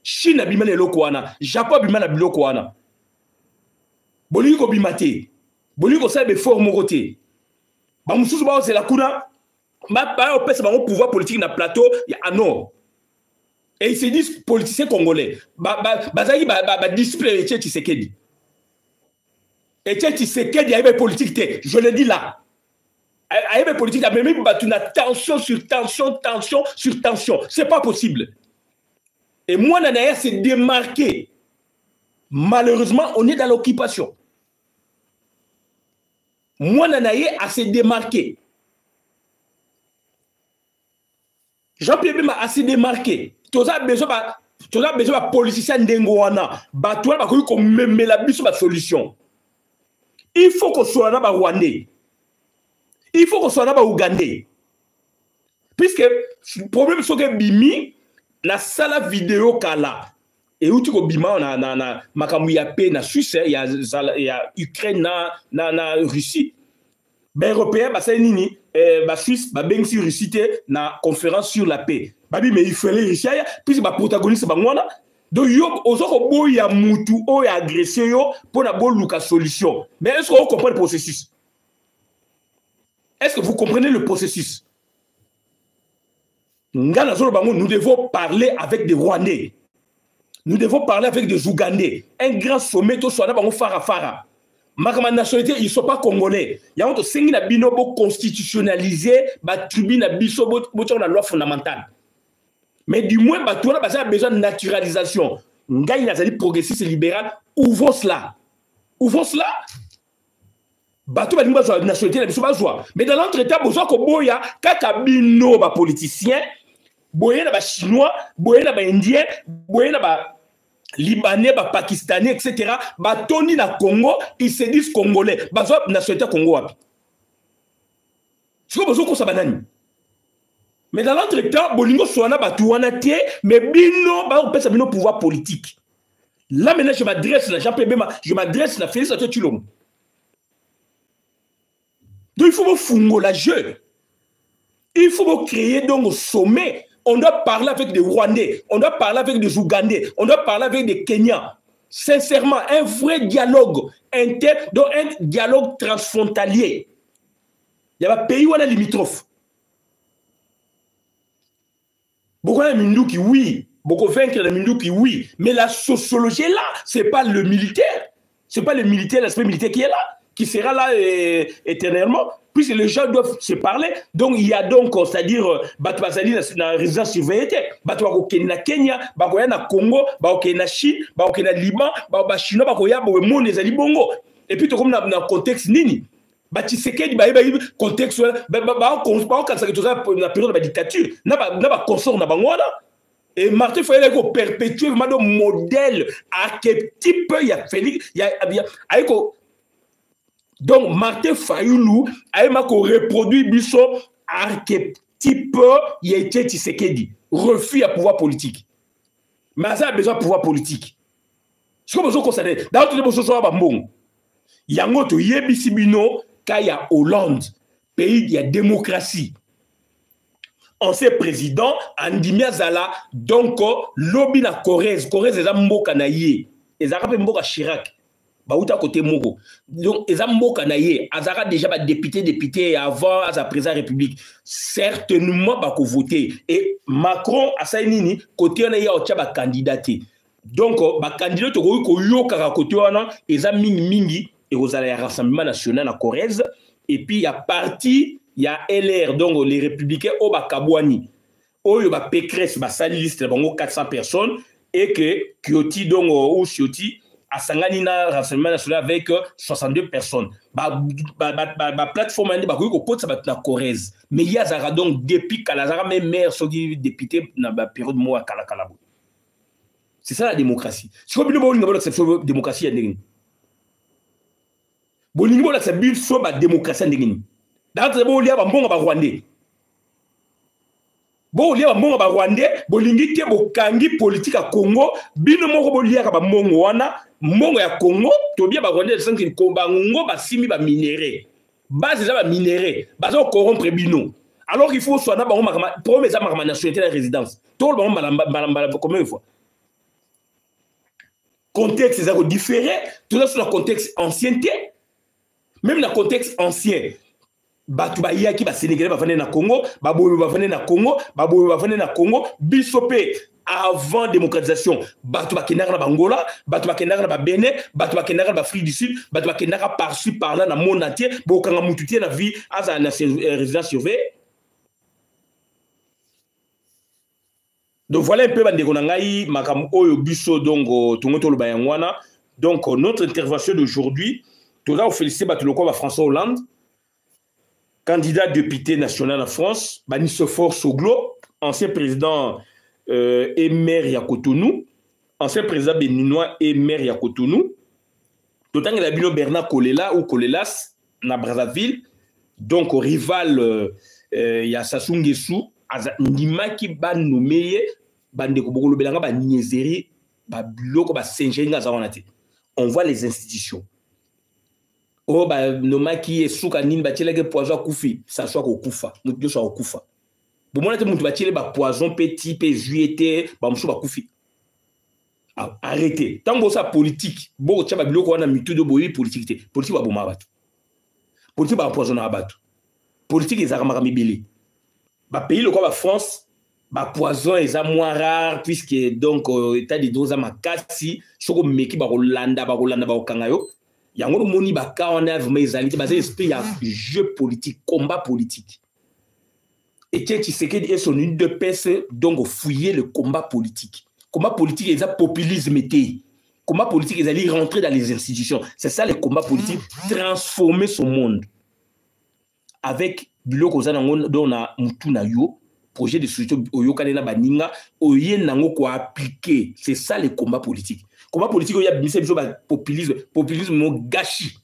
Chine Abimane Lokwana, Japon Abimane Lokwana. Boliko Bimate. Boliko sabe fort mon côté. Ba mususu ba c'est la kuna. Ma pa o pesa ba pouvoir politique na plateau, ah non. Et ils se disent politiciens congolais. Bazali ba discipline Tshisekedi. Et Tshisekedi avait politique té, je le dis là. Avait politique mais même ba tuna tension sur tension, tension sur tension. C'est pas possible. Et moi Nanaïa s'est démarqué. Malheureusement, on est dans l'occupation. Moi, Nanaye a se démarqué. Jean-Pierre Bemba a se démarqué. Tu as besoin de politiciens d'Engoana. Tu as besoin de la solution. Il faut qu'on soit là Rwandais. Il faut qu'on soit là Ougandais. Puisque le problème, c'est que Bimi, la salle vidéo kala. Et où tu as bima na makamou ya paix na Suisse, il y a Ukraine na Russie. Ben européen ba nini ba Suisse ba bengi Russie na conférence sur la paix. Babi mais il fallait Russie puis ba protagoniste ba ngona. Donc yo ozoko boya mutu o ya agressé yo pour na bo luka solution. Mais est-ce que vous comprenez le processus? Est-ce que vous comprenez le processus? Nous devons parler avec des Rwandais. Nous devons parler avec des Ougandais. Un grand sommet, tout soit là, on fara. Ma nationalité, ils ne sont pas congolais. Il y a un autre na bino bo constitutionnaliser, ba tribune na biso bo la loi fondamentale. Mais du moins, bah, tout a besoin de naturalisation. Ngaï n'a dit progressiste et libéral. Ouvrons cela. Ouvrons cela. Bateau va dire que la nationalité, mais dans l'entretien, besoin que boya, kaka bino ba politicien, boya na ba chinois, boya na ba indien, boya na ba libanais, ba pakistanais, etc. Batoni na Congo, ils se disent congolais. Bazo nationalité Congo wapi. C'est besoin qu'on s'abanane. Mais dans l'entretien, bolingo soana batouana tie, mais bino ba on peut bino pouvoir politique. Là maintenant je m'adresse à Jean-Pierre Bemba, je m'adresse à Félix Atoutilom. Donc il faut vous fungo la jeu. Il faut vous créer donc au sommet. On doit parler avec des Rwandais, on doit parler avec des Ougandais, on doit parler avec des Kenyans. Sincèrement, un vrai dialogue donc un dialogue transfrontalier. Il y a un pays où on a limitrophe. Beaucoup de Minduki, oui. Beaucoup vaincre les Minduki, oui. Mais la sociologie est là. Ce n'est pas le militaire. Ce n'est pas le militaire, l'aspect militaire qui est là, qui sera là éternellement. Puisque les gens doivent se parler. Donc, il y a donc, c'est-à-dire, Batouazali dans la résidence surveillée. Batouazali na Kenya, Batouazali na Congo, Batouazali na Chine, Batouazali na Liban, Batouazali Chinois, Batouazali monde des Bongo. Et puis, comme dans le contexte nini. Tshisekedi contexte na période de la dictature na ba consort na bangwana et Martin Fayulu ko perpétuer vraiment le modèle archétype ya Félix ya aiko donc Martin Fayulu a ko reproduire biso archétype ya Tshisekedi refus à pouvoir politique mais ça a besoin de pouvoir politique ce que besoin considérer dans tous les besoins so ba mbongo yango to yebisi bino il y a Hollande, pays de la démocratie. Ancien président, Andimia Zala, donc, lobby na Corrèze. Corrèze, ils ont mboka na ye. Ils ont mboka Chirac. Baouta côté Mogo. Donc, ils ont mboka na ye. Azara déjà député avant, à sa présidence République. Certainement, bako voter. Et Macron, à sa nini, côté on a ya ocha ba candidaté. Donc, ba candidat to ko yo kaka côté wana, ils ont mingi. Et vous allez à Rassemblement National à Corrèze. Et puis, il y a parti, il y a LR, donc les Républicains, au Bakabouani. Au Yoba Pécresse, sali liste, 400 personnes. Et que Kioti, donc, ou Sioti, à Sanganina, Rassemblement National avec 62 personnes. Plateforme, il y a Corrèze. Mais il y a donc, depuis Kalazara, même maire, sont députés dans la période de Moa Kalakalabo. C'est ça la démocratie. Si vous voulez cette démocratie, il y a bolingo la sabil so ba démocratie ndengini dans bo lia ba mbonga ba rwandais bo lia ba mbonga ba rwandais bolingi te bokangi politique à Congo bino moko bo lia ka ba mbongo wana mbongo ya Congo to bien ba rwandais sanki ko ba ngo ba simi ba minéré base za ba minéré ba zo corrompre bino alors il faut soit na ba ngoma pour mes amara nationalité de résidence tout le monde balamba combien de fois contexte c'est différé tout ça sur le contexte ancienneté. Même dans le contexte ancien, Batouba Yaki, Sénégalais, va venir na Congo, Babou va venir na Congo, Babou va venir na Congo, Bissopé, avant démocratisation, Batouba Kenara na Angola, Batouba Kenara na Bénin, Batouba Kenara na Afrique du Sud, Batouba Kenara par-ci par-là dans le monde entier, Bokanga Moutouti na vie, à sa résidence surveillée. Donc voilà un peu Bandegonangaï, Makam Oyo Bisso, donc Tongoto Bayangwana. Donc notre intervention d'aujourd'hui. Tout ça, on félicite François Hollande, candidat député national en France, Banisofor Soglo, ancien président et maire à Cotonou, ancien président béninois et maire à Cotonou. Tout le temps, il y a Bernard Kolela ou Kolelas, na Brazzaville, donc rival, il y a Sassou Nguesso, Ndimaki ban nommé, Bandeko Bogolo Belanga, ban Niezeri, ban Biloko, ban Saint-Génie, on voit les institutions. Oh, bah, noma qui est sous canine, bah, tiens, poison koufi, ça soit au koufa, nous soit au koufa. Bon, moi, tu vas tirer, bah, poison petit, peu juillet, bah, monsieur, bah, koufi. Arrêtez. Tant que ça politique, bon, tu vas bloquer, on a mis tout de boy, politique, politique, bah, bon, mabat. Politique, bah, poison, mabat. Politique, ils ont ramé belé. Bah, pays, le quoi, bah, France, Ba poison est moins rare puisque donc état de droit ma kasi soko meki ba Rolanda ba okangayo yango moni ba ka on a vraiment ezali basé esprit ya jeu politique combat politique et Tshisekedi et son une de pèse donc fouiller le combat politique et ça populisme était combat politique ils allaient rentrer dans les institutions c'est ça le combat politique transformer son monde avec biloko za nango dont on a mutuna yo projet de société oyokane na baninga oye nango ko appliquer c'est ça le combat politique il y a bien biso ba populisme mo gâchis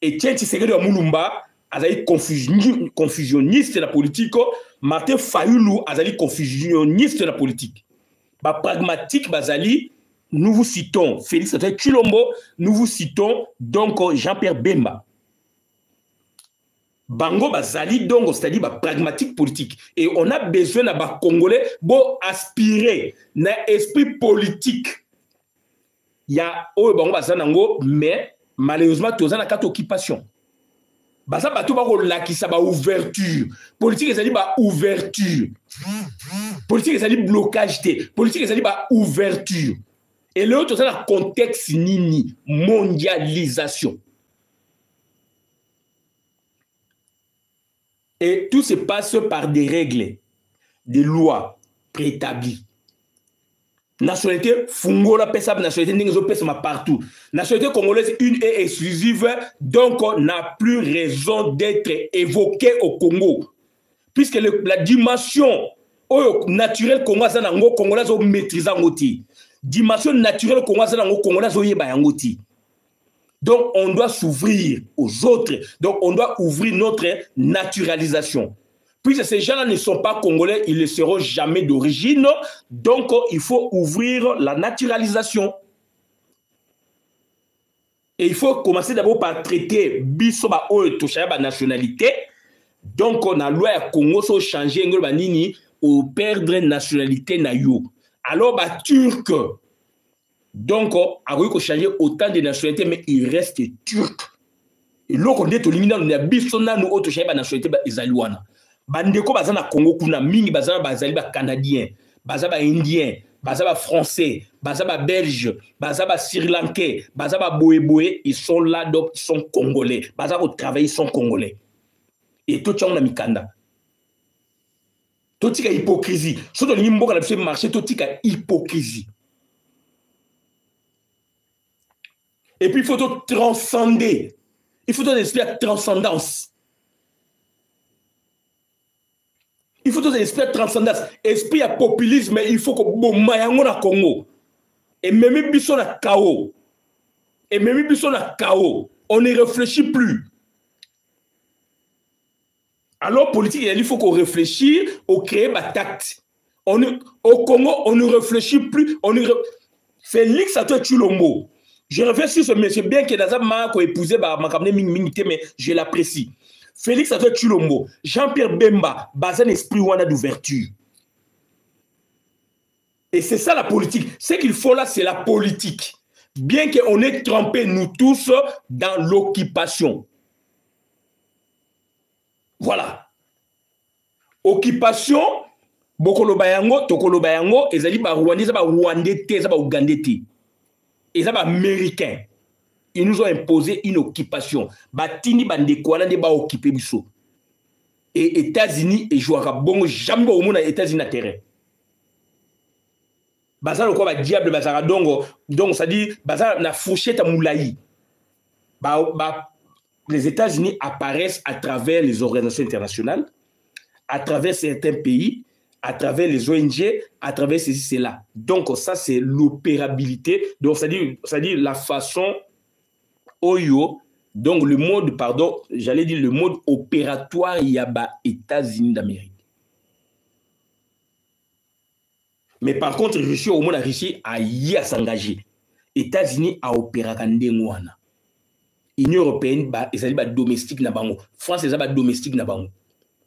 et Tshisekedi wa Mulumba azali confusionniste la politique Martin Fayulu azali confusionniste la politique ba pragmatique bazali nous vous citons Félix Antoine Tshilombo nous vous citons donc Jean-Pierre Bemba Bango bazali donc c'est-à-dire ba pragmatique politique et on a besoin na ba congolais bo aspirer na esprit politique ya o bango bazanango mais malheureusement toza na carte occupation baza bato ba ko lakisa ba ouverture politique ezali ba ouverture politique ezali blocage te politique ezali ba ouverture et le toza na contexte nini mondialisation. Et tout se passe par des règles, des lois préétablies. Nationalité, Fungola pesa nationalité n'ingezo pesa partout. Nationalité congolaise une et exclusive, donc on n'a plus raison d'être évoqué au Congo. Puisque la dimension naturelle congolaise nango congolaise o maîtrise ngoti. Dimension naturelle congolaise nango congolaise o yeba ngoti. Donc, on doit s'ouvrir aux autres. Donc, on doit ouvrir notre naturalisation. Puisque ces gens-là ne sont pas congolais, ils ne seront jamais d'origine. Donc, il faut ouvrir la naturalisation. Et il faut commencer d'abord par traiter bisoba ou touchaba nationalité. Donc, on a loi à Congo so changer nini ou perdre nationalité na yo. Alors, bah turc. Donc, il faut changer autant de nationalités, mais il reste turc. Et là, on dit que nous avons autre nationalité izaluana. Bandeko bazana Congo kuna mingi bazana bazali ba canadien, bazaba indien, bazaba français, bazaba belge, bazaba sri lankais, bazaba boé, ils sont là donc ils sont congolais. Bazaba travailler ils sont congolais. Et tout ça on a mikanda. Tout tika hypocrisie. Surtout les mboka na marché tout tika hypocrisie. Et puis, il faut tout transcender. Il faut tout esprit de transcendance. Il faut tout esprit de transcendance. Esprit de populisme, il faut que Bomayango na Congo. Et même Bisson na chaos. Et même Bisson na chaos. On ne réfléchit plus. Alors, politique, il faut qu'on réfléchisse, on crée ma tact. Au Congo, on ne réfléchit plus. Félix Antoine Tshilombo. Je reviens sur ce monsieur, bien que dans un marque épousé par ma cabinet minité, mais je l'apprécie. Félix Antoine Tshilombo, Jean-Pierre Bemba, basé un esprit d'ouverture. Et c'est ça la politique. Ce qu'il faut là, c'est la politique. Bien qu'on ait trempé nous tous dans l'occupation. Voilà. Occupation, Bokolo Bayango, Tokolo Bayango, ezali ba Rwandais, ba Rwandais, ba Ougandais. Et ça, américains, ils nous ont imposé une occupation. Batini bandekwana de ba occupé biso. Et États-Unis et jouera bon jamais au monde États-Unis à terrain. Bazar le quoi ba diable bazara donc ça dit bazar na fourchette à moulaï. Les États-Unis apparaissent à travers les organisations internationales, à travers certains pays, à travers les ONG, à travers ceci, cela. Donc, ça, c'est l'opérabilité. Donc, ça dit la façon Oyo, donc le mode, pardon, j'allais dire le mode opératoire Yaba États-Unis d'Amérique. Mais par contre, Russie, au moins, la Russie a y à s'engager. États-Unis a opéré Kandengwana. Union européenne, ils ont domestique na bango. France, ils ont domestique na bango.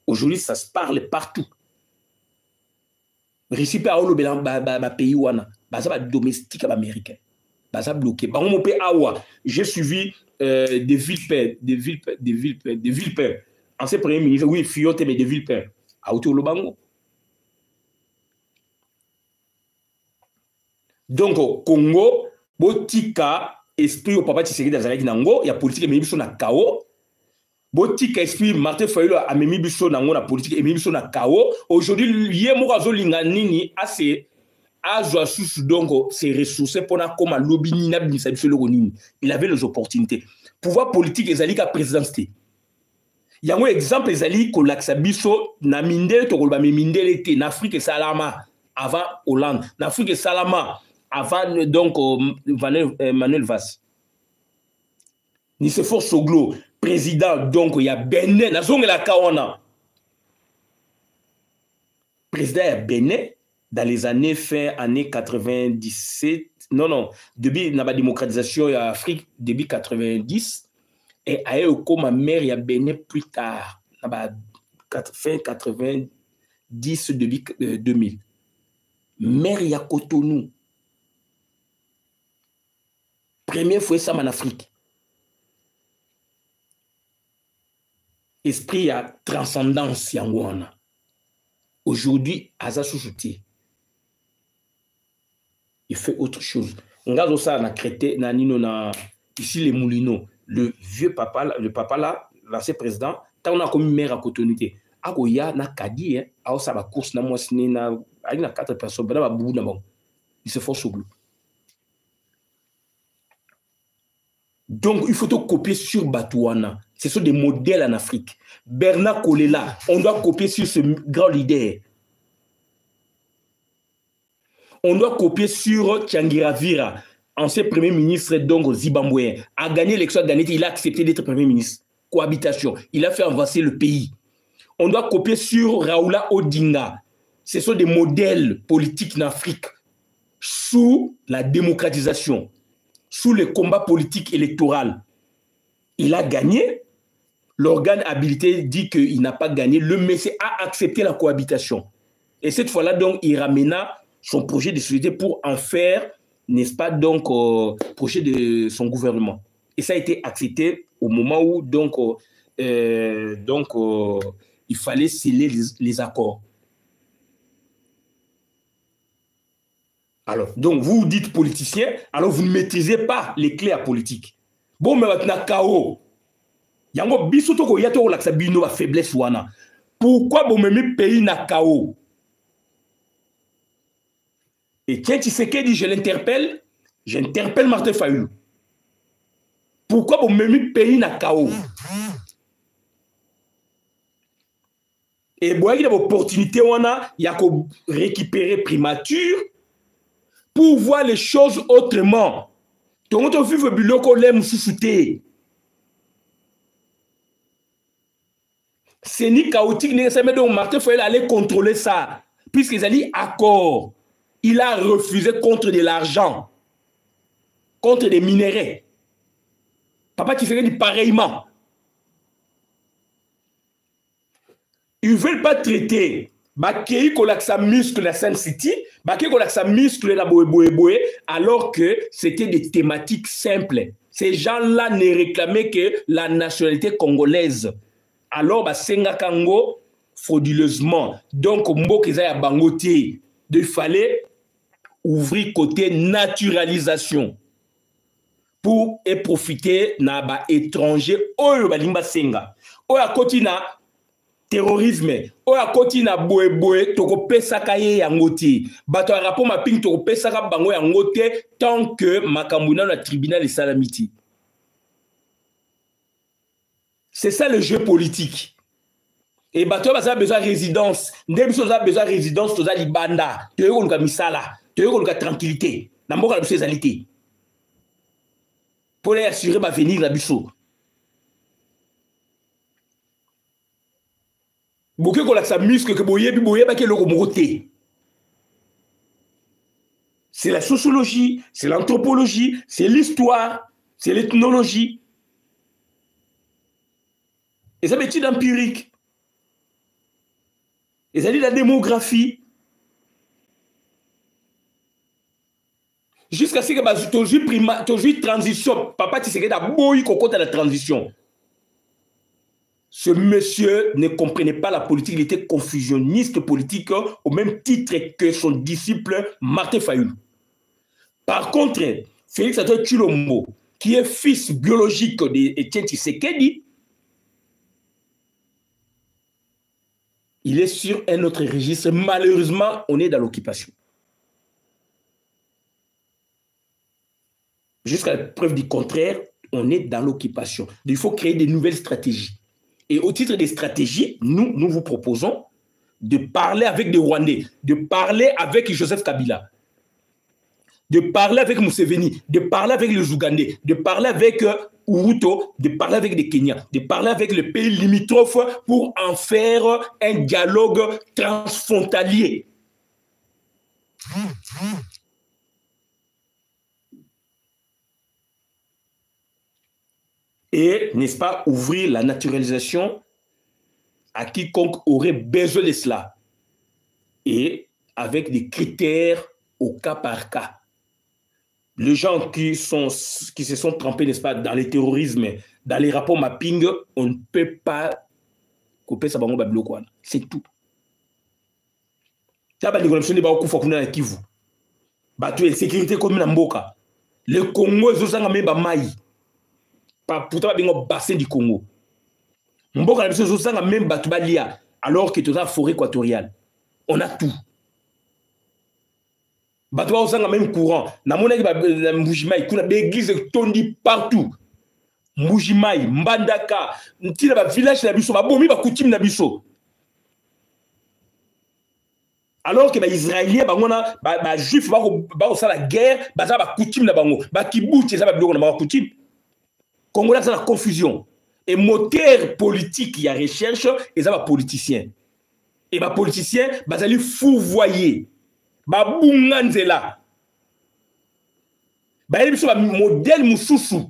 Aujourd'hui, ça se parle partout. Russie peut avoir pays wana, basa domestique américain, basa bloqué. Par exemple, j'ai suivi des Villepin, ancien premier ministre, oui, Fiote, mais des Villepin, à autour le bango. Donc, Congo, botika esprit au papa Tshisekedi azalaki nango ya politique ememi biso na chaos. Botika esprit Martin Fayulu amemi biso nango na politique ememi biso na chaos. Aujourd'hui, yé moko azolinga nini assez azwa susu donc ses ressources pour na comme lobby ni na bimisa biso loko nini. Il avait les opportunités. Pouvoir politique ezali ka présidence. Yango exemple ezali ko laksa biso na mindele to koloba mindele te na Afrique salama avant Hollande, na Afrique salama avant donc Manuel Valls. Nicéphore Soglo, président donc il y a Bénin, na zongela kaona. Président il y a Bénin dans les années fin années 97, non, depuis la démocratisation en Afrique, début 90, et a eu comme maire il y a Bénin plus tard, fin 90, début 2000. Maire il y a Cotonou. Première fois ça en Afrique. Esprit à transcendance yangwana. Aujourd'hui, Aza Souchouti, il fait autre chose. On regarde ça na Crété, na Nino, na ici les Moulineaux, le vieux papa, le papa là, l'ancien président, tant on a comme maire à Cotonou. Agoya na Kadi, a ça va course na moi sine na, il y a 4 personnes, ben na bout na bon, il se force au glou. Donc, il faut copier sur Batouana. Ce sont des modèles en Afrique. Bernard Kolela, on doit copier sur ce grand leader. On doit copier sur Tchangiravira, ancien premier ministre donc zimbabwéen. A gagné l'élection, il a accepté d'être premier ministre. Cohabitation. Il a fait avancer le pays. On doit copier sur Raoula Odinga. Ce sont des modèles politiques en Afrique sous la démocratisation. Sous le combat politique électoral, il a gagné. L'organe habilité dit qu'il n'a pas gagné. Le Messie a accepté la cohabitation. Et cette fois-là, donc, il ramena son projet de société pour en faire, n'est-ce pas, donc, projet de son gouvernement. Et ça a été accepté au moment où, donc, il fallait sceller les accords. Alors, donc, vous dites politicien, alors vous ne maîtrisez pas les clés à politique. Bon, mais maintenant, KO. Yango, bisotoko yato la sabino a faiblesse wana. Pourquoi bon, même pays na KO? Et tiens, Tshisekedi, j'interpelle Martin Fayulu. Pourquoi bon, même pays na KO? Et bon, il y a une opportunité wana, il y a qu'à récupérer primature pour voir les choses autrement. Donc, on vit le biloko l'aime sous-souté. C'est ni chaotique, ni ça, mais donc Martin Fayulu allait contrôler ça. Puisqu'ils ont dit accord. Il a refusé contre de l'argent, contre des minéraux. Papa qui fait dit pareillement. Ils ne veulent pas traiter. Bakei kolaksa muscle la Sun City, bakei kolaksa muscle la boé, alors que c'était des thématiques simples. Ces gens-là ne réclamaient que la nationalité congolaise. Alors, bah, senga kango frauduleusement. Donc, mbokezaya bangoté, il fallait ouvrir côté naturalisation pour profiter na ba étranger oyo balimba senga. Oya kotina terrorisme, oya kotina boé toko pesaka ye yangoti. Bato a rapport ma ping toko pesaka bango yangote tant que makambuna na tribunal et salamiti. C'est ça le jeu politique. Et bato a besoin de résidence. Ndemso a besoin de résidence toza libanda. Tu veux qu'on misala, tu veux qu'on tranquillité. Namboka la bisezalité. Pour les assurer ma venir la biso. Boké ko la sa muscle que boye ba ke loko moté. C'est la sociologie, c'est l'anthropologie, c'est l'histoire, c'est l'ethnologie. Et ça c'est étude empirique. Et ça dit la démographie. Jusqu'à ce que toujours transition, papa tu sais que d'abord il cocotte à la transition. Ce monsieur ne comprenait pas la politique, il était confusionniste politique au même titre que son disciple Martin Fayulu. Par contre, Félix Antoine Tshilombo, qui est fils biologique d'Étienne Tshisekedi, il est sur un autre registre. Malheureusement, on est dans l'occupation. Jusqu'à la preuve du contraire, on est dans l'occupation. Il faut créer de nouvelles stratégies. Et au titre des stratégies, nous vous proposons de parler avec des Rwandais, de parler avec Joseph Kabila, de parler avec Museveni, de parler avec les Ougandais, de parler avec Uruto, de parler avec des Kenyans, de parler avec les pays limitrophes pour en faire un dialogue transfrontalier. Et, n'est-ce pas, ouvrir la naturalisation à quiconque aurait besoin de cela. Et avec des critères au cas par cas. Les gens qui se sont trempés, n'est-ce pas, dans le terrorisme, dans les rapports mapping, on ne peut pas couper ça. C'est tout. Sécurité commune en Mboka. Le Congo, ils ont même maï. Pourtant, il y a un bassin du Congo. Mboka, ils ont même Batubalia, alors que tu as la forêt équatoriale. On a tout. Batuba osanga même courant. Na mona ki Mbujimai, kuna des églises tondi partout. Mbujimai, Mbandaka, ntina ba village na biso, ba bomi ba coutume na biso. Alors que les Israéliens, les Juifs, ils la guerre, ils ont la coutume, ils ont la coutume. Congolais, c'est la confusion. Et moteur politique, il y a recherche, ils ont les politiciens. Et les politiciens, ils ont fouvoyer. Ils ont bunganzela. Ils ont un modèle moussousou.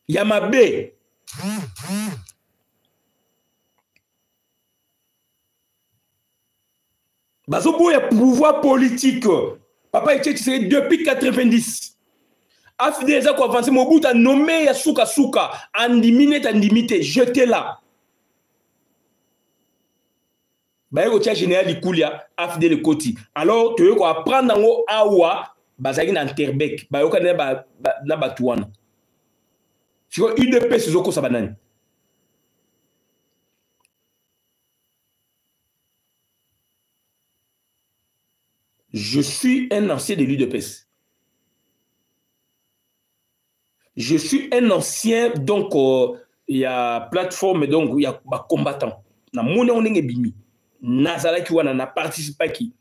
Yamabe. Bazobo ya pouvoir politique. Papa Etienne Tshisekedi depuis 90. Afide eza ko avancer Mobutu a nommé ya suka suka andimité jeté là. Ba ko tia général Likulia afide le koti. Alors tu ko apprendre ngo awa bazaki na Interbek ba yo kana ba na batuana. Siko UDPS zoko sabanani. Je suis un ancien de l'UDPS. Je suis un ancien, donc, il y a plateforme, donc, il y a combattant. Na mone on est bimi. Nazala qui wana na participé qui.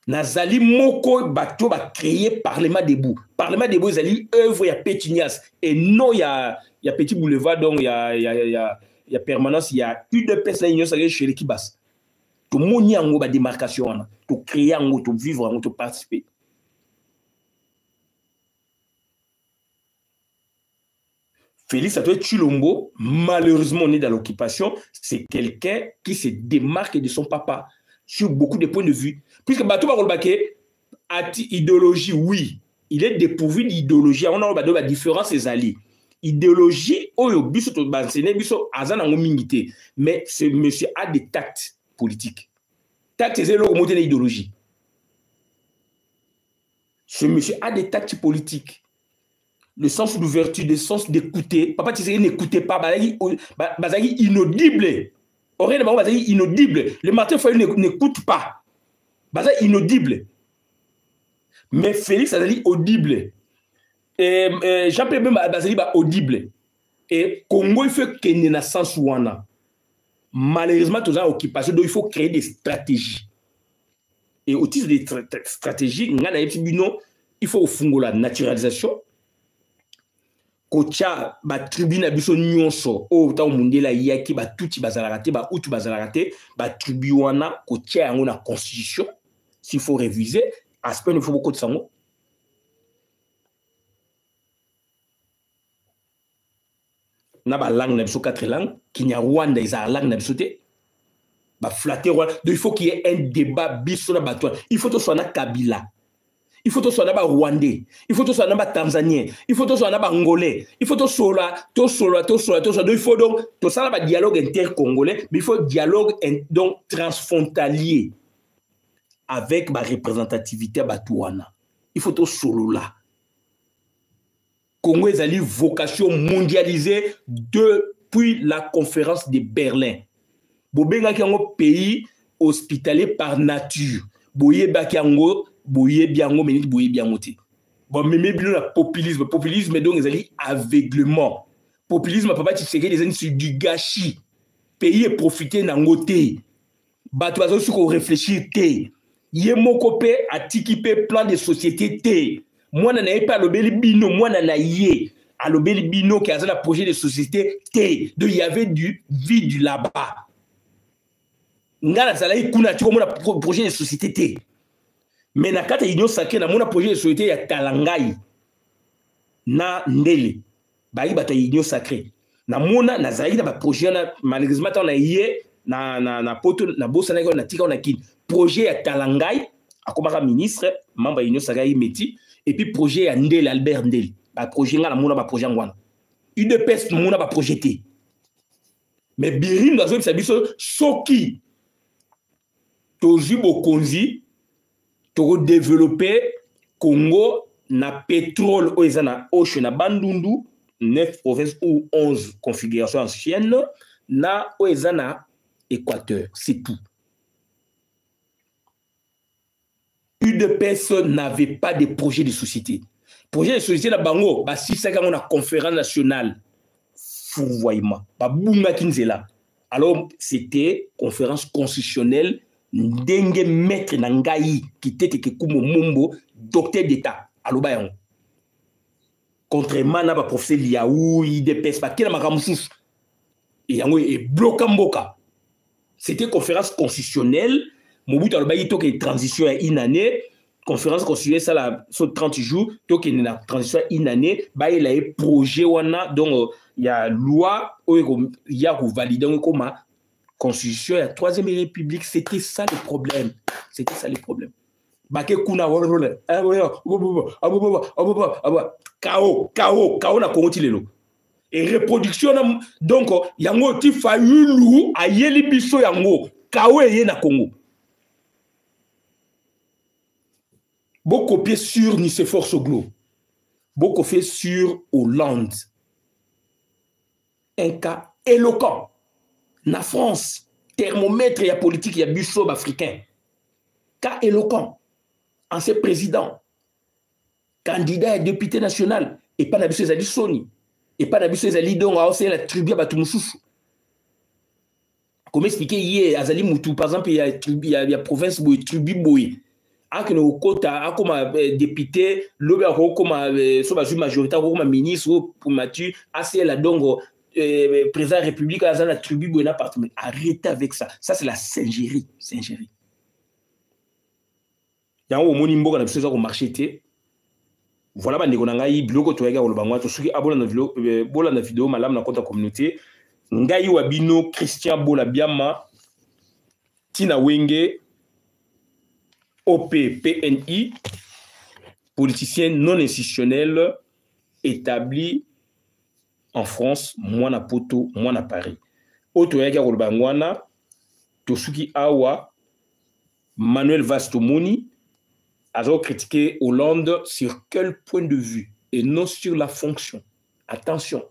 Nazali moko bato ba créer Parlement debout. Parlement debout zali œuvre ya Pétinias et non il y a Petit Boulevard donc il y a permanence il y a UDPS la union sacrée chez l'équipe basse. Tout le monde y a une démarcation, tout créer, tout vivre, tout participer. Félix Antoine Tshilombo, malheureusement, on est dans l'occupation. C'est quelqu'un qui se démarque de son papa sur beaucoup de points de vue. Puisque Bato Bakolbake a idéologie, oui, il est dépourvu d'idéologie. On a la différence, c'est Ali. Idéologie, mais ce monsieur a des tacts politiques. Tact, c'est le idéologie. Ce monsieur a des tacts politiques. Le sens d'ouverture, le sens d'écouter. Papa Tshisekedi n'écoutait pas. Bazali inaudible. Oreille bazali inaudible. Le Martin Fayulu n'écoute pas. Bazali inaudible. Mais Félix bazali audible. Et Jean-Pierre bazali audible. Et Congo il faut qu'il y ait une sens ouana. Malheureusement, tout ça occupation, donc il faut créer des stratégies. Et au titre des stratégies, il faut au la naturalisation. Kocha ba tribune biso nyonso o ta mundela yaki ba tuti bazalakate ba utu bazalakate ba tribuana kocha yango na constitution s'il faut réviser aspect il faut beaucoup de sango. Na ba langue na biso 4 langues Kinyarwanda isa langue na biso te ba flatter donc il faut qu'il y ait un débat biso na bato il faut to soit na Kabila. Il faut que ce soit un Rwandais, il faut que ce soit un Tanzanien, il faut que ce soit un Angolais, il faut que ce soit il faut donc tout ça un dialogue inter-congolais, mais il faut un dialogue donc transfrontalier. avec ma représentativité à Batouana. Il faut tout solo là. Congo a une vocation mondialisée depuis la conférence de Berlin. Bobenga ki un pays hospitalier par nature. Boye bakiango, boye biango, menit boye biangote. Bon, mais le populisme. Populisme, donc, ils allaient aveuglement. Populisme, papa, tu sais que les gens sont du gâchis. Pays est profité d'un côté. Bateau, sur qu'on réfléchit, té. Yémo copé a tikipé plan de société, té. Moi, n'en ai pas le bino, moi, n'en ai yé. À le bino qui a un projet de société, té. Donc, il y avait du vide là-bas. Ngana, ça l'a eu, kuna, tu vois, mon projet de société, té. Mais na kata union sacrée na mona projet de société ya Talangai na ndele bayi bata union sacrée na mona na zaïda ba projet na malheureusement na yé na poto na bossa na tika na kin projet ya Talangai akomaka ministre membre union sacrée meti et puis projet ya ndele Albert Ndele ba projet nga na mona ba projet ngwana UDPS mona ba projeté mais birim gazo biso soki tozi bokonzi pour développer Congo na pétrole au na Oche na Bandundu 9 provinces ou 11 configurations anciennes na na Équateur, c'est tout. UDPS n'avait pas de projet de société. Projet de société na bango ba 6 ans on a conférence nationale fourvoyement ba bunga kinzela. Alors c'était conférence constitutionnelle ndenge maître nangai qui tete ke kumo mombo docteur d'état aloba yango contrairement na ba professeur Liaou IDPS pa kila makamususu et yango e bloqué mboka. C'était conférence constitutionnelle Mobutu aloba yi to ke transition ya une année conférence constitutionnelle ça la sur 30 jours to ke na transition ya une année ba il a projet wana donc il y a loi il y a valider comme Constitution, la troisième république, c'était ça le problème. C'était ça le problème. Baké kuna KO na Congo tilelo. Et reproduction donc yango ti fayulu ayeli biso yango KO eye na Congo. Beaucoup copier sur Nicéphore Soglo. Beaucoup fait sur Hollande. Un cas éloquent. Na France, thermomètre et la politique, il y a Bussob africain. Cas éloquent, ancien président, candidat et député national, et pas d'abus Zali Sony, et pas d'abus Zali donc à la tribu à Batumususu. Comment expliquer hier à Zali Moutou, par exemple, il y a province Boy, tribu Boy. A que nos quotas, comme député, l'obé comme soit majoritaire, comme ministre, pour Mathieu, assez la donc. Président de la République à la tribu Bonaparte. Arrêtez avec ça. Ça, c'est la singerie. Singerie. Il y a un moment où on a besoin de marcher. Voilà, on a un blog qui est abonné à la vidéo, madame, dans la communauté. Ngai Wabino, Christian Bola Biama, Tina Wenge, OP, PNI, politicien non institutionnel établi en France, moi na Poto, moi na Paris. Autre yaka kolbangwana, Tosuki Awa, Manuel Vastomoni, a critiqué Hollande sur quel point de vue et non sur la fonction. Attention.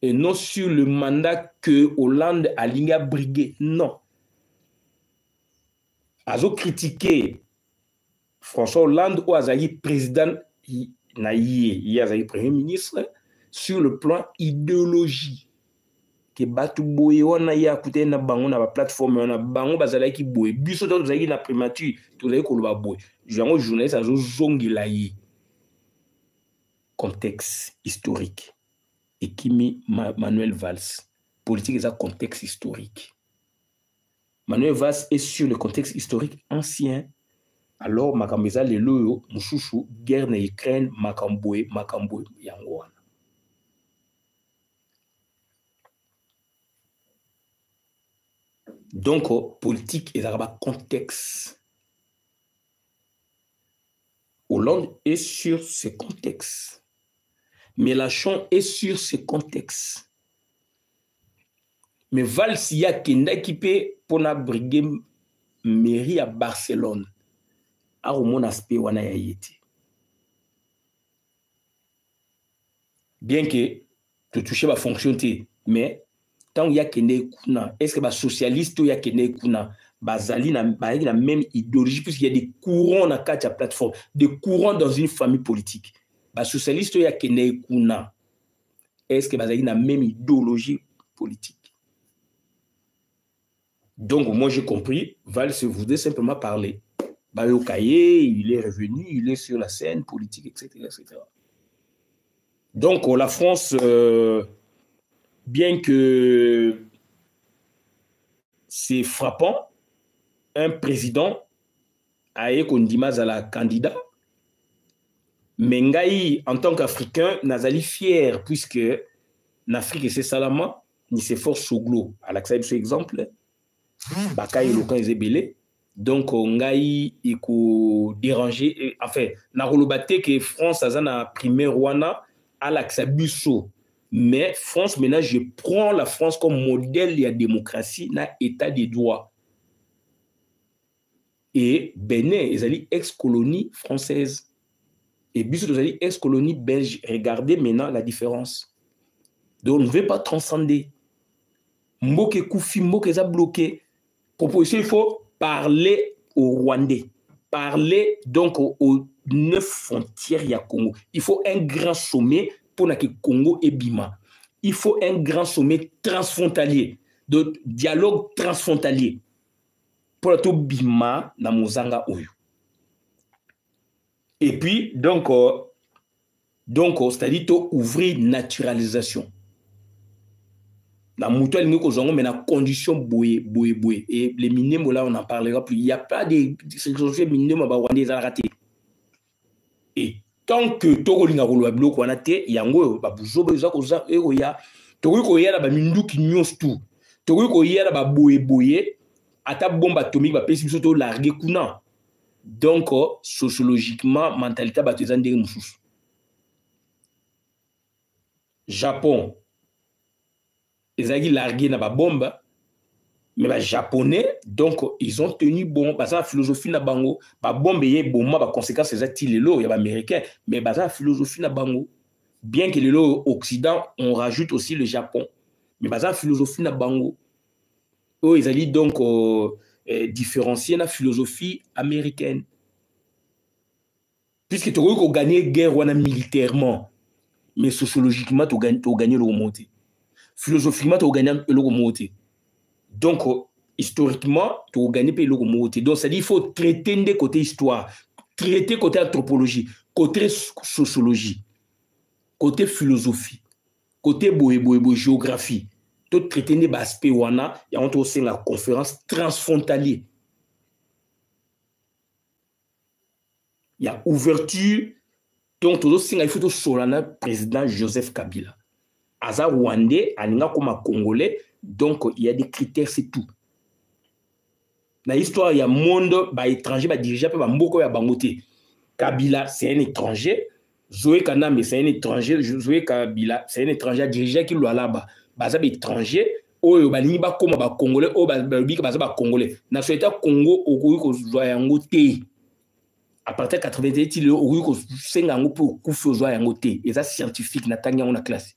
Et non sur le mandat que Hollande a ligné briguer. Non. A critiqué François Hollande ou Azaï président Naïe, Azaï premier ministre. Sur le plan idéologie que batu boye wana ya kute na bango na ba plateforme na bango bazala ki boye biso to zaki na primature to zaki ko ba boye jango journaliste azo zongila yi contexte historique et kimi Manuel Valls politique est un contexte historique. Manuel Valls est sur le contexte historique ancien. Alors makambeza lelo mususu guerre na Ukraine makamboe yango wana. Donc, politique est un contexte. Hollande est sur ce contexte. Mélenchon est sur ce contexte. Mais Valls y a qui n'a équipé pour la briguer mairie à Barcelone a mon aspect wana ya yeti. Bien que tu touches ma fonctionnalité, mais tant il y a kene kuna, est-ce que ba socialiste ou il y a kene kuna, bazali na la même idéologie puisqu'il y a des courants dans la plateforme, des courants dans une famille politique. Ba socialiste ou il y a kene kuna, est-ce que bazali na même idéologie politique? Donc moi j'ai compris, Val se voulait simplement parler. Bayo Kaye, il est revenu, il est sur la scène politique, etc. etc. Donc la France, bien que c'est frappant, un président a Kondimaz à la candidat, mais Ngaï, en tant qu'Africain, Nazali fier, puisque l'Afrique, c'est Salama, ni c'est fort Soglo. À l'accepte ce exemple, Bakaï, le camp est belé. Donc, Ngaï, il faut déranger. Enfin, Narolobate, que France a na primaire Rwanda, à l'accepte. Mais France, maintenant, je prends la France comme modèle de la démocratie, na état des droits. Et Bénin, ils allaient ex-colonie française. Et Bissau, ils allaient ex-colonie belge. Regardez maintenant la différence. Donc, on ne veut pas transcender. Mboke Koufi, Mboke za bloqué. Proposition, il faut parler aux Rwandais. Parler donc aux 9 frontières du Congo. Il faut un grand sommet pour que Congo et Bima. Il faut un grand sommet transfrontalier, de dialogue transfrontalier pour tout Bima na Mozanga Oyo. Et puis, donc c'est-à-dire ouvrir naturalisation. La mouton, mais la condition bouée. Et les minimums, là, on en parlera plus. Il n'y a pas de minimums à Rwandais à rater. Et tant que Togo Lingarolo bloc, on a été, il y a un go, Babouzo, Bezakoza, Eroya, Togo Koya, la Bamindu qui nyons tout. Togo Koya, la Baboué, à ta bombe atomique, va péter surtout larguer Kuna. Donc, sociologiquement, mentalité, Batezan de Moussous. Japon. Ils ont largué dans la bombe, mais les Japonais, donc, ils ont tenu bon, parce que la philosophie na bango, la bombe est bon, la conséquence c'est il y a les Américains, mais la philosophie na bango, bien que les Occident, on rajoute aussi le Japon, mais la philosophie na bango, ils allaient donc différencier la philosophie américaine. Puisque tu as gagné la guerre militairement, mais sociologiquement, tu as gagné le remonté. Philosophiquement, tu as gagné le remonté. Donc, historiquement, tu as gagné le remonté. Donc, ça dit qu'il faut traiter des côtés histoire, traiter côté anthropologie, côté sociologie, côté philosophie, côté géographie. Tout traiter des aspects, il y a aussi la conférence transfrontalière. Il y a ouverture. Donc, il faut solana président Joseph Kabila. Aza Rwandais, alinga comme Congolais. Donc, il y a des critères, c'est tout. Dans l'histoire, il y a un monde, étranger, dirigeant, Mboko ya Bangote. Kabila, c'est un étranger. Zoé Kaname, c'est un étranger. Zoé Kabila, c'est un étranger dirigeant qui l'a là-bas. Baza étranger. Oyo balingi ba koma ba Congolais, o ba bika baza ba Congolais. Nationalité Congo, okoyi ko zwa yango te. À partir de 88, il y a un pour et ça scientifique, on a classe.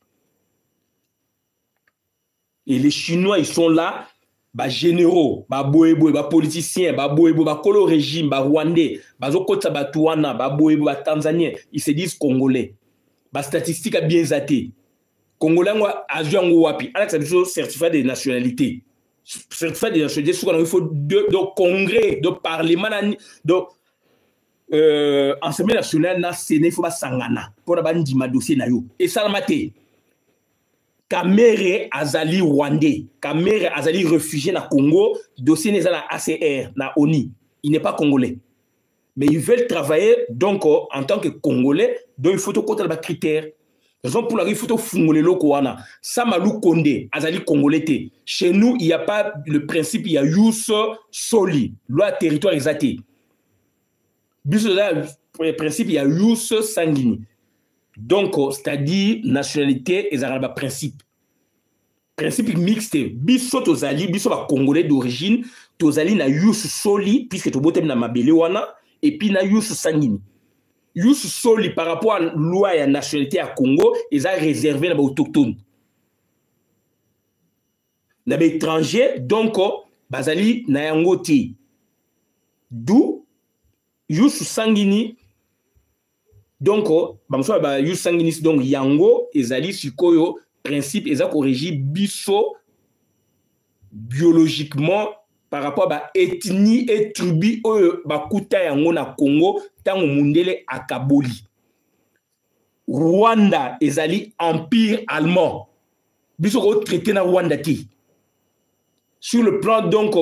Et les Chinois, ils sont là, bah généraux, bah boébo, bah politiciens, bah boébo, bah colo régime, bah rwandais, bah zokota bah touana, bah boébo, bah tanzanien, ils se disent congolais. Bah statistique a bien zaté. Congolais, moi, a joué en wapi. Alors que c'est certificat de nationalité. Certificat de nationalité, il faut de congrès, de parlement, de Assemblée nationale na Séné faut pas sangana pour la bande ma dossier na yo et ça maté Kamere azali rwandais Kamere azali réfugié na Congo dossier n'est la ACR na ONI il n'est pas congolais mais ils veulent travailler donc en tant que congolais donc il faut tout compter les critères raison pour laquelle il faut tout fungolé loko wana Samalou Kondé azali congolais té chez nous il y a pas le principe il y a yus soli loi territoire exacté. Le principe, il y a Yous sanguini. Donc, c'est-à-dire, nationalité, et un principe. Principe mixte. Bissot aux alliés, bissot à Congolais d'origine, tozali na Youssou Soli, puisque tobotem na mabele wana, et puis na Youssou Sangini. Youssou Soli, par rapport à la loi et à la nationalité à Congo, ils ont réservé les autochtones. Les étrangers, donc, bazali na yangote. D'où Youssou Sangini, donc, Youssou Sangini, donc, yango, ezali sikoyo, principe, ezali corrigi biso biologiquement par rapport à ethnie et tribu bakuta yango na Congo tango mundele akaboli. Rwanda ezali empire allemand. Biso ko traité na Rwanda ti. Sur le plan donc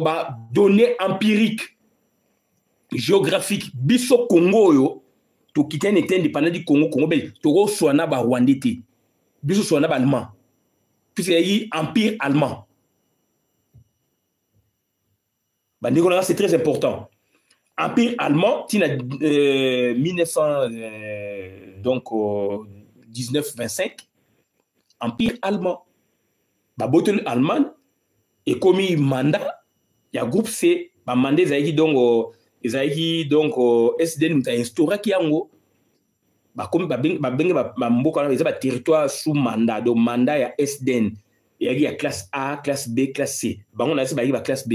données empiriques géographiques biso Congo yo to kiten était indépendant du Congo be to go soana ba Rwanda ti. Biso soana ba allemand. Puisque il y a empire allemand. C'est très important. Empire allemand, 1925, empire allemand. Bottle allemand et comme mandat, il y a groupe C, mandat donc SDN nous a instauré qui yango. Comme territoire sous mandat, donc mandat il y a SDN, il y a classe A, classe B, classe C. On a la classe B.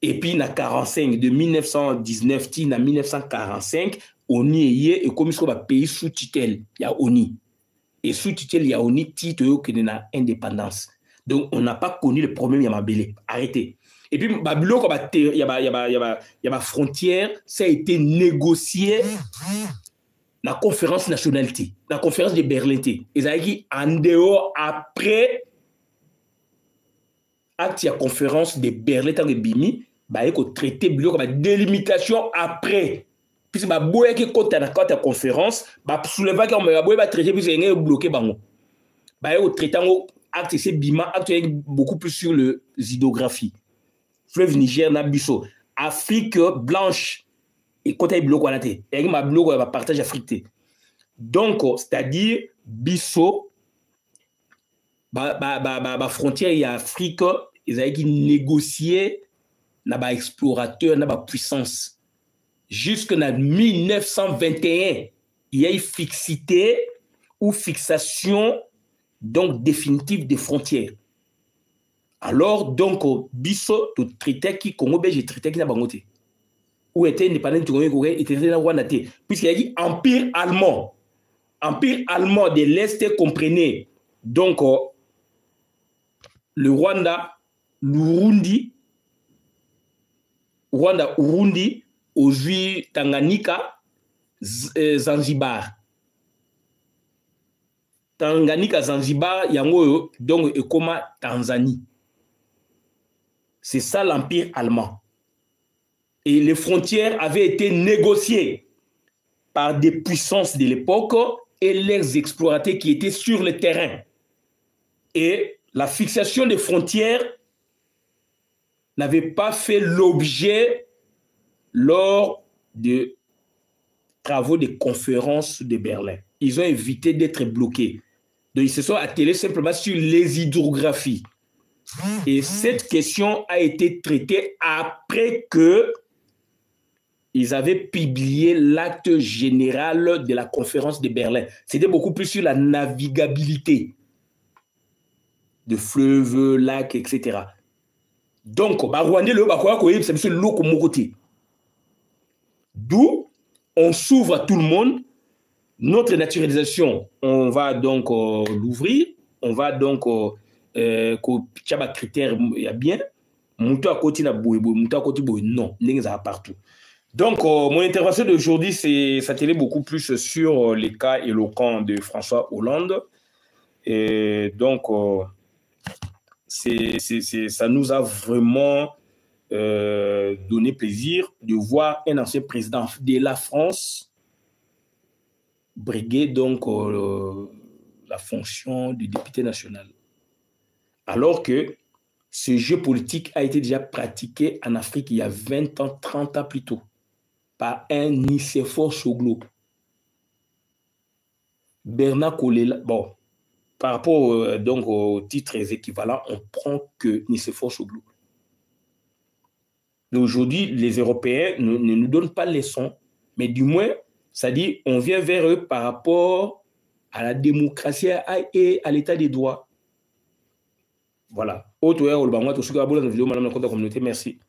Et puis, na 45, de 1919 à 1945, ONI est comme ça, pays sous tutelle, il y a ONI. Et sous tutelle, il y a ONI, titre qui est na indépendance. Donc, on n'a pas connu le problème, il y a Mabélé. Arrêtez. Et puis, il y a ma frontière, ça a été négocié la conférence nationalité, la conférence de Berlin. Ils ont dit en dehors, après, acte la conférence de Berlin, tant que Bimi, bah, il faut traiter la délimitation après. Puisque bah, boye qui compte la conférence, bah, souleva qui va traiter, puis c'est bloqué, bah, il faut traiter acte c'est Bima, acte beaucoup plus sur le hydrographie. Fleuve Niger, Nabiso, Afrique blanche, et quand il y a bloqué, il y a un bloc qui partage Afrique. Donc, c'est-à-dire, Bisso, frontière et Afrique, ils ont négocié na explorateur, na puissance. Jusqu'en 1921, il y a une fixité ou fixation donc définitive des frontières. Alors, donc, Bisso, tout traité qui Congo belge traité qui n'a pas monté. Ou était indépendant du Congo, était dans Rwanda. Puisqu'il y a dit empire allemand. Empire allemand de l'Est comprenait donc le Rwanda, l'Urundi, Urundi, aujourd'hui Tanganyika, Zanzibar. Tanganyika, Zanzibar, yango donc comme Tanzanie. C'est ça l'empire allemand. Et les frontières avaient été négociées par des puissances de l'époque et les explorateurs qui étaient sur le terrain. Et la fixation des frontières n'avait pas fait l'objet lors de travaux de conférences de Berlin. Ils ont évité d'être bloqués. Donc, ils se sont attelés simplement sur les hydrographies. Et cette question a été traitée après que ils avaient publié l'acte général de la conférence de Berlin. C'était beaucoup plus sur la navigabilité de fleuves, lacs, etc. Donc, d'où on s'ouvre à tout le monde. Notre naturalisation, on va donc l'ouvrir. On va donc critère il y a bien. Non, partout. Donc, mon intervention d'aujourd'hui s'attelait beaucoup plus sur les cas éloquents de François Hollande. Et donc, ça nous a vraiment donné plaisir de voir un ancien président de la France briguer donc la fonction de député national. Alors que ce jeu politique a été déjà pratiqué en Afrique il y a 20 ans, 30 ans plus tôt, par un Nicéphore Choglo. Bernard Kolela, bon, par rapport donc aux titres équivalents, on prend que Nicéphore Choglo. Mais aujourd'hui, les Européens ne nous donnent pas les leçons, mais du moins, ça dit, on vient vers eux par rapport à la démocratie et à l'état des droits. Voilà. Autre, on le vidéo, madame la communauté, merci.